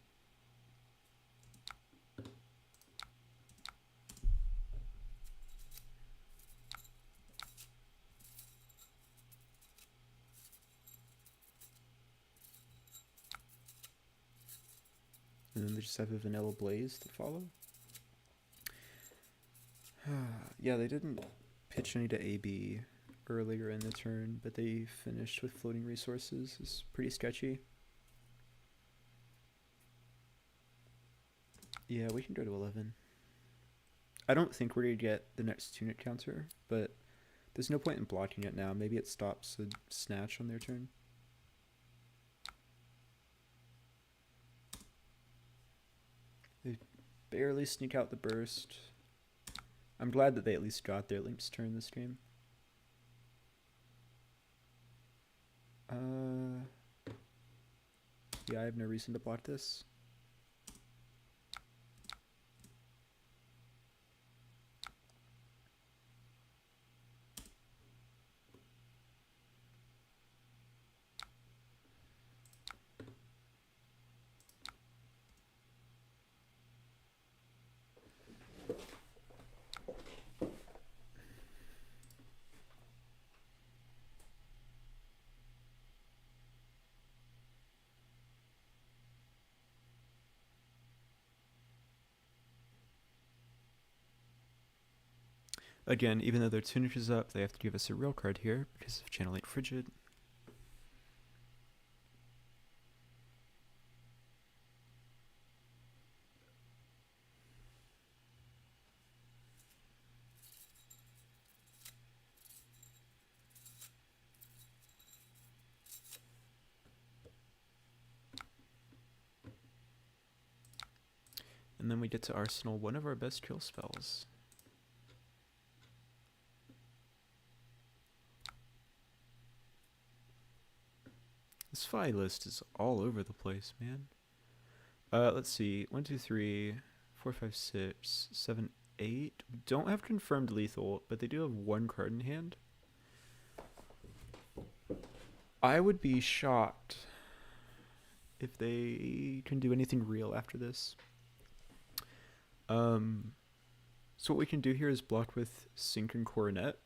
And then they just have a Vanilla Blaze to follow. Yeah, they didn't pitch any to AB earlier in the turn, but they finished with floating resources. It's pretty sketchy. Yeah, we can go to 11. I don't think we're going to get the next Tunic counter, but there's no point in blocking it now. Maybe it stops the snatch on their turn. barely sneak out the burst. I'm glad that they at least got their Link's turn this game. Yeah, I have no reason to block this. Again, even though their tunage is up, they have to give us a real card here because of Channel 8 Frigid. And then we get to arsenal one of our best kill spells. This Fi list is all over the place, man. Let's see. 1, 2, 3, 4, 5, 6, 7, 8. We don't have confirmed lethal, but they do have one card in hand. I would be shocked if they can do anything real after this. So what we can do here is block with Sync and Coronet.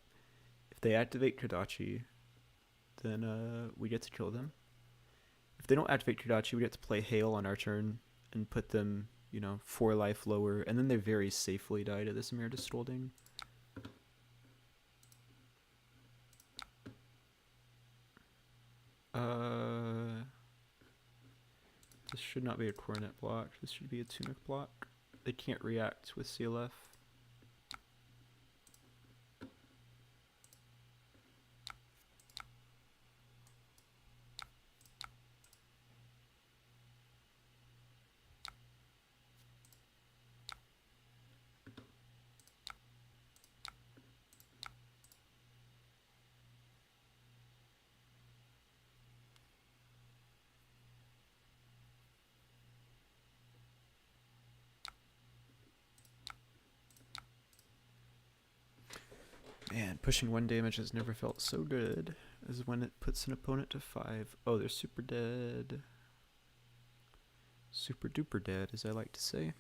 If they activate Kodachi, then we get to kill them. If they don't activate Kodachi, we get to play Hail on our turn and put them, you know, 4 life lower, and then they very safely die to this Emeritus Scolding. This should not be a Coronet block. This should be a Tunic block. They can't react with CLF. Man, pushing 1 damage has never felt so good as when it puts an opponent to 5. Oh, they're super dead. Super duper dead, as I like to say.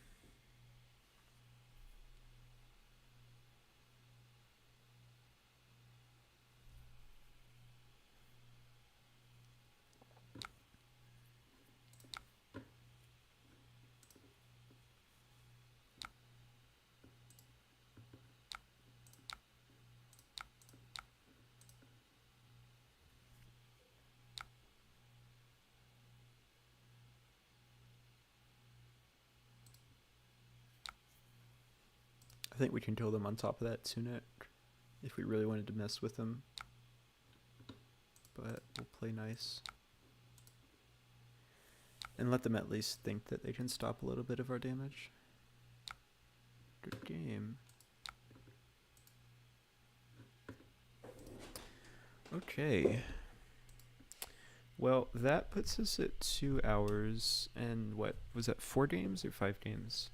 I think we can kill them on top of that Tunic if we really wanted to mess with them. But we'll play nice. And let them at least think that they can stop a little bit of our damage. Good game. Okay. Well, that puts us at 2 hours and what was that, 4 games or 5 games?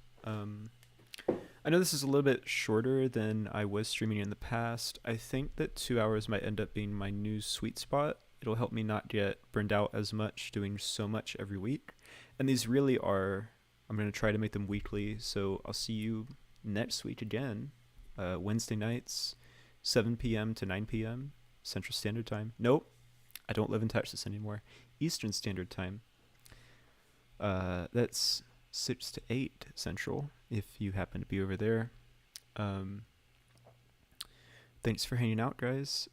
I know this is a little bit shorter than I was streaming in the past. I think that 2 hours might end up being my new sweet spot. It'll help me not get burned out as much doing so much every week. And these really are, I'm going to try to make them weekly. So I'll see you next week again, Wednesday nights, 7 p.m. to 9 p.m. Central Standard Time. Nope, I don't live in Texas anymore. Eastern Standard Time. That's 6 to 8 Central, if you happen to be over there. Thanks for hanging out, guys.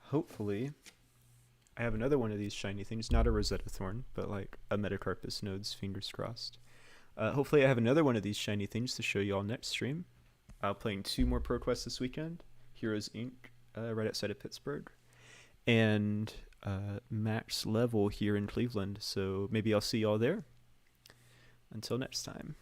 Hopefully, I have another one of these shiny things, not a Rosetta Thorn, but like a Metacarpus nodes, fingers crossed. Hopefully I have another one of these shiny things to show you all next stream. Playing 2 more ProQuests this weekend, Heroes Inc., right outside of Pittsburgh, and max level here in Cleveland, so maybe I'll see y'all there. Until next time.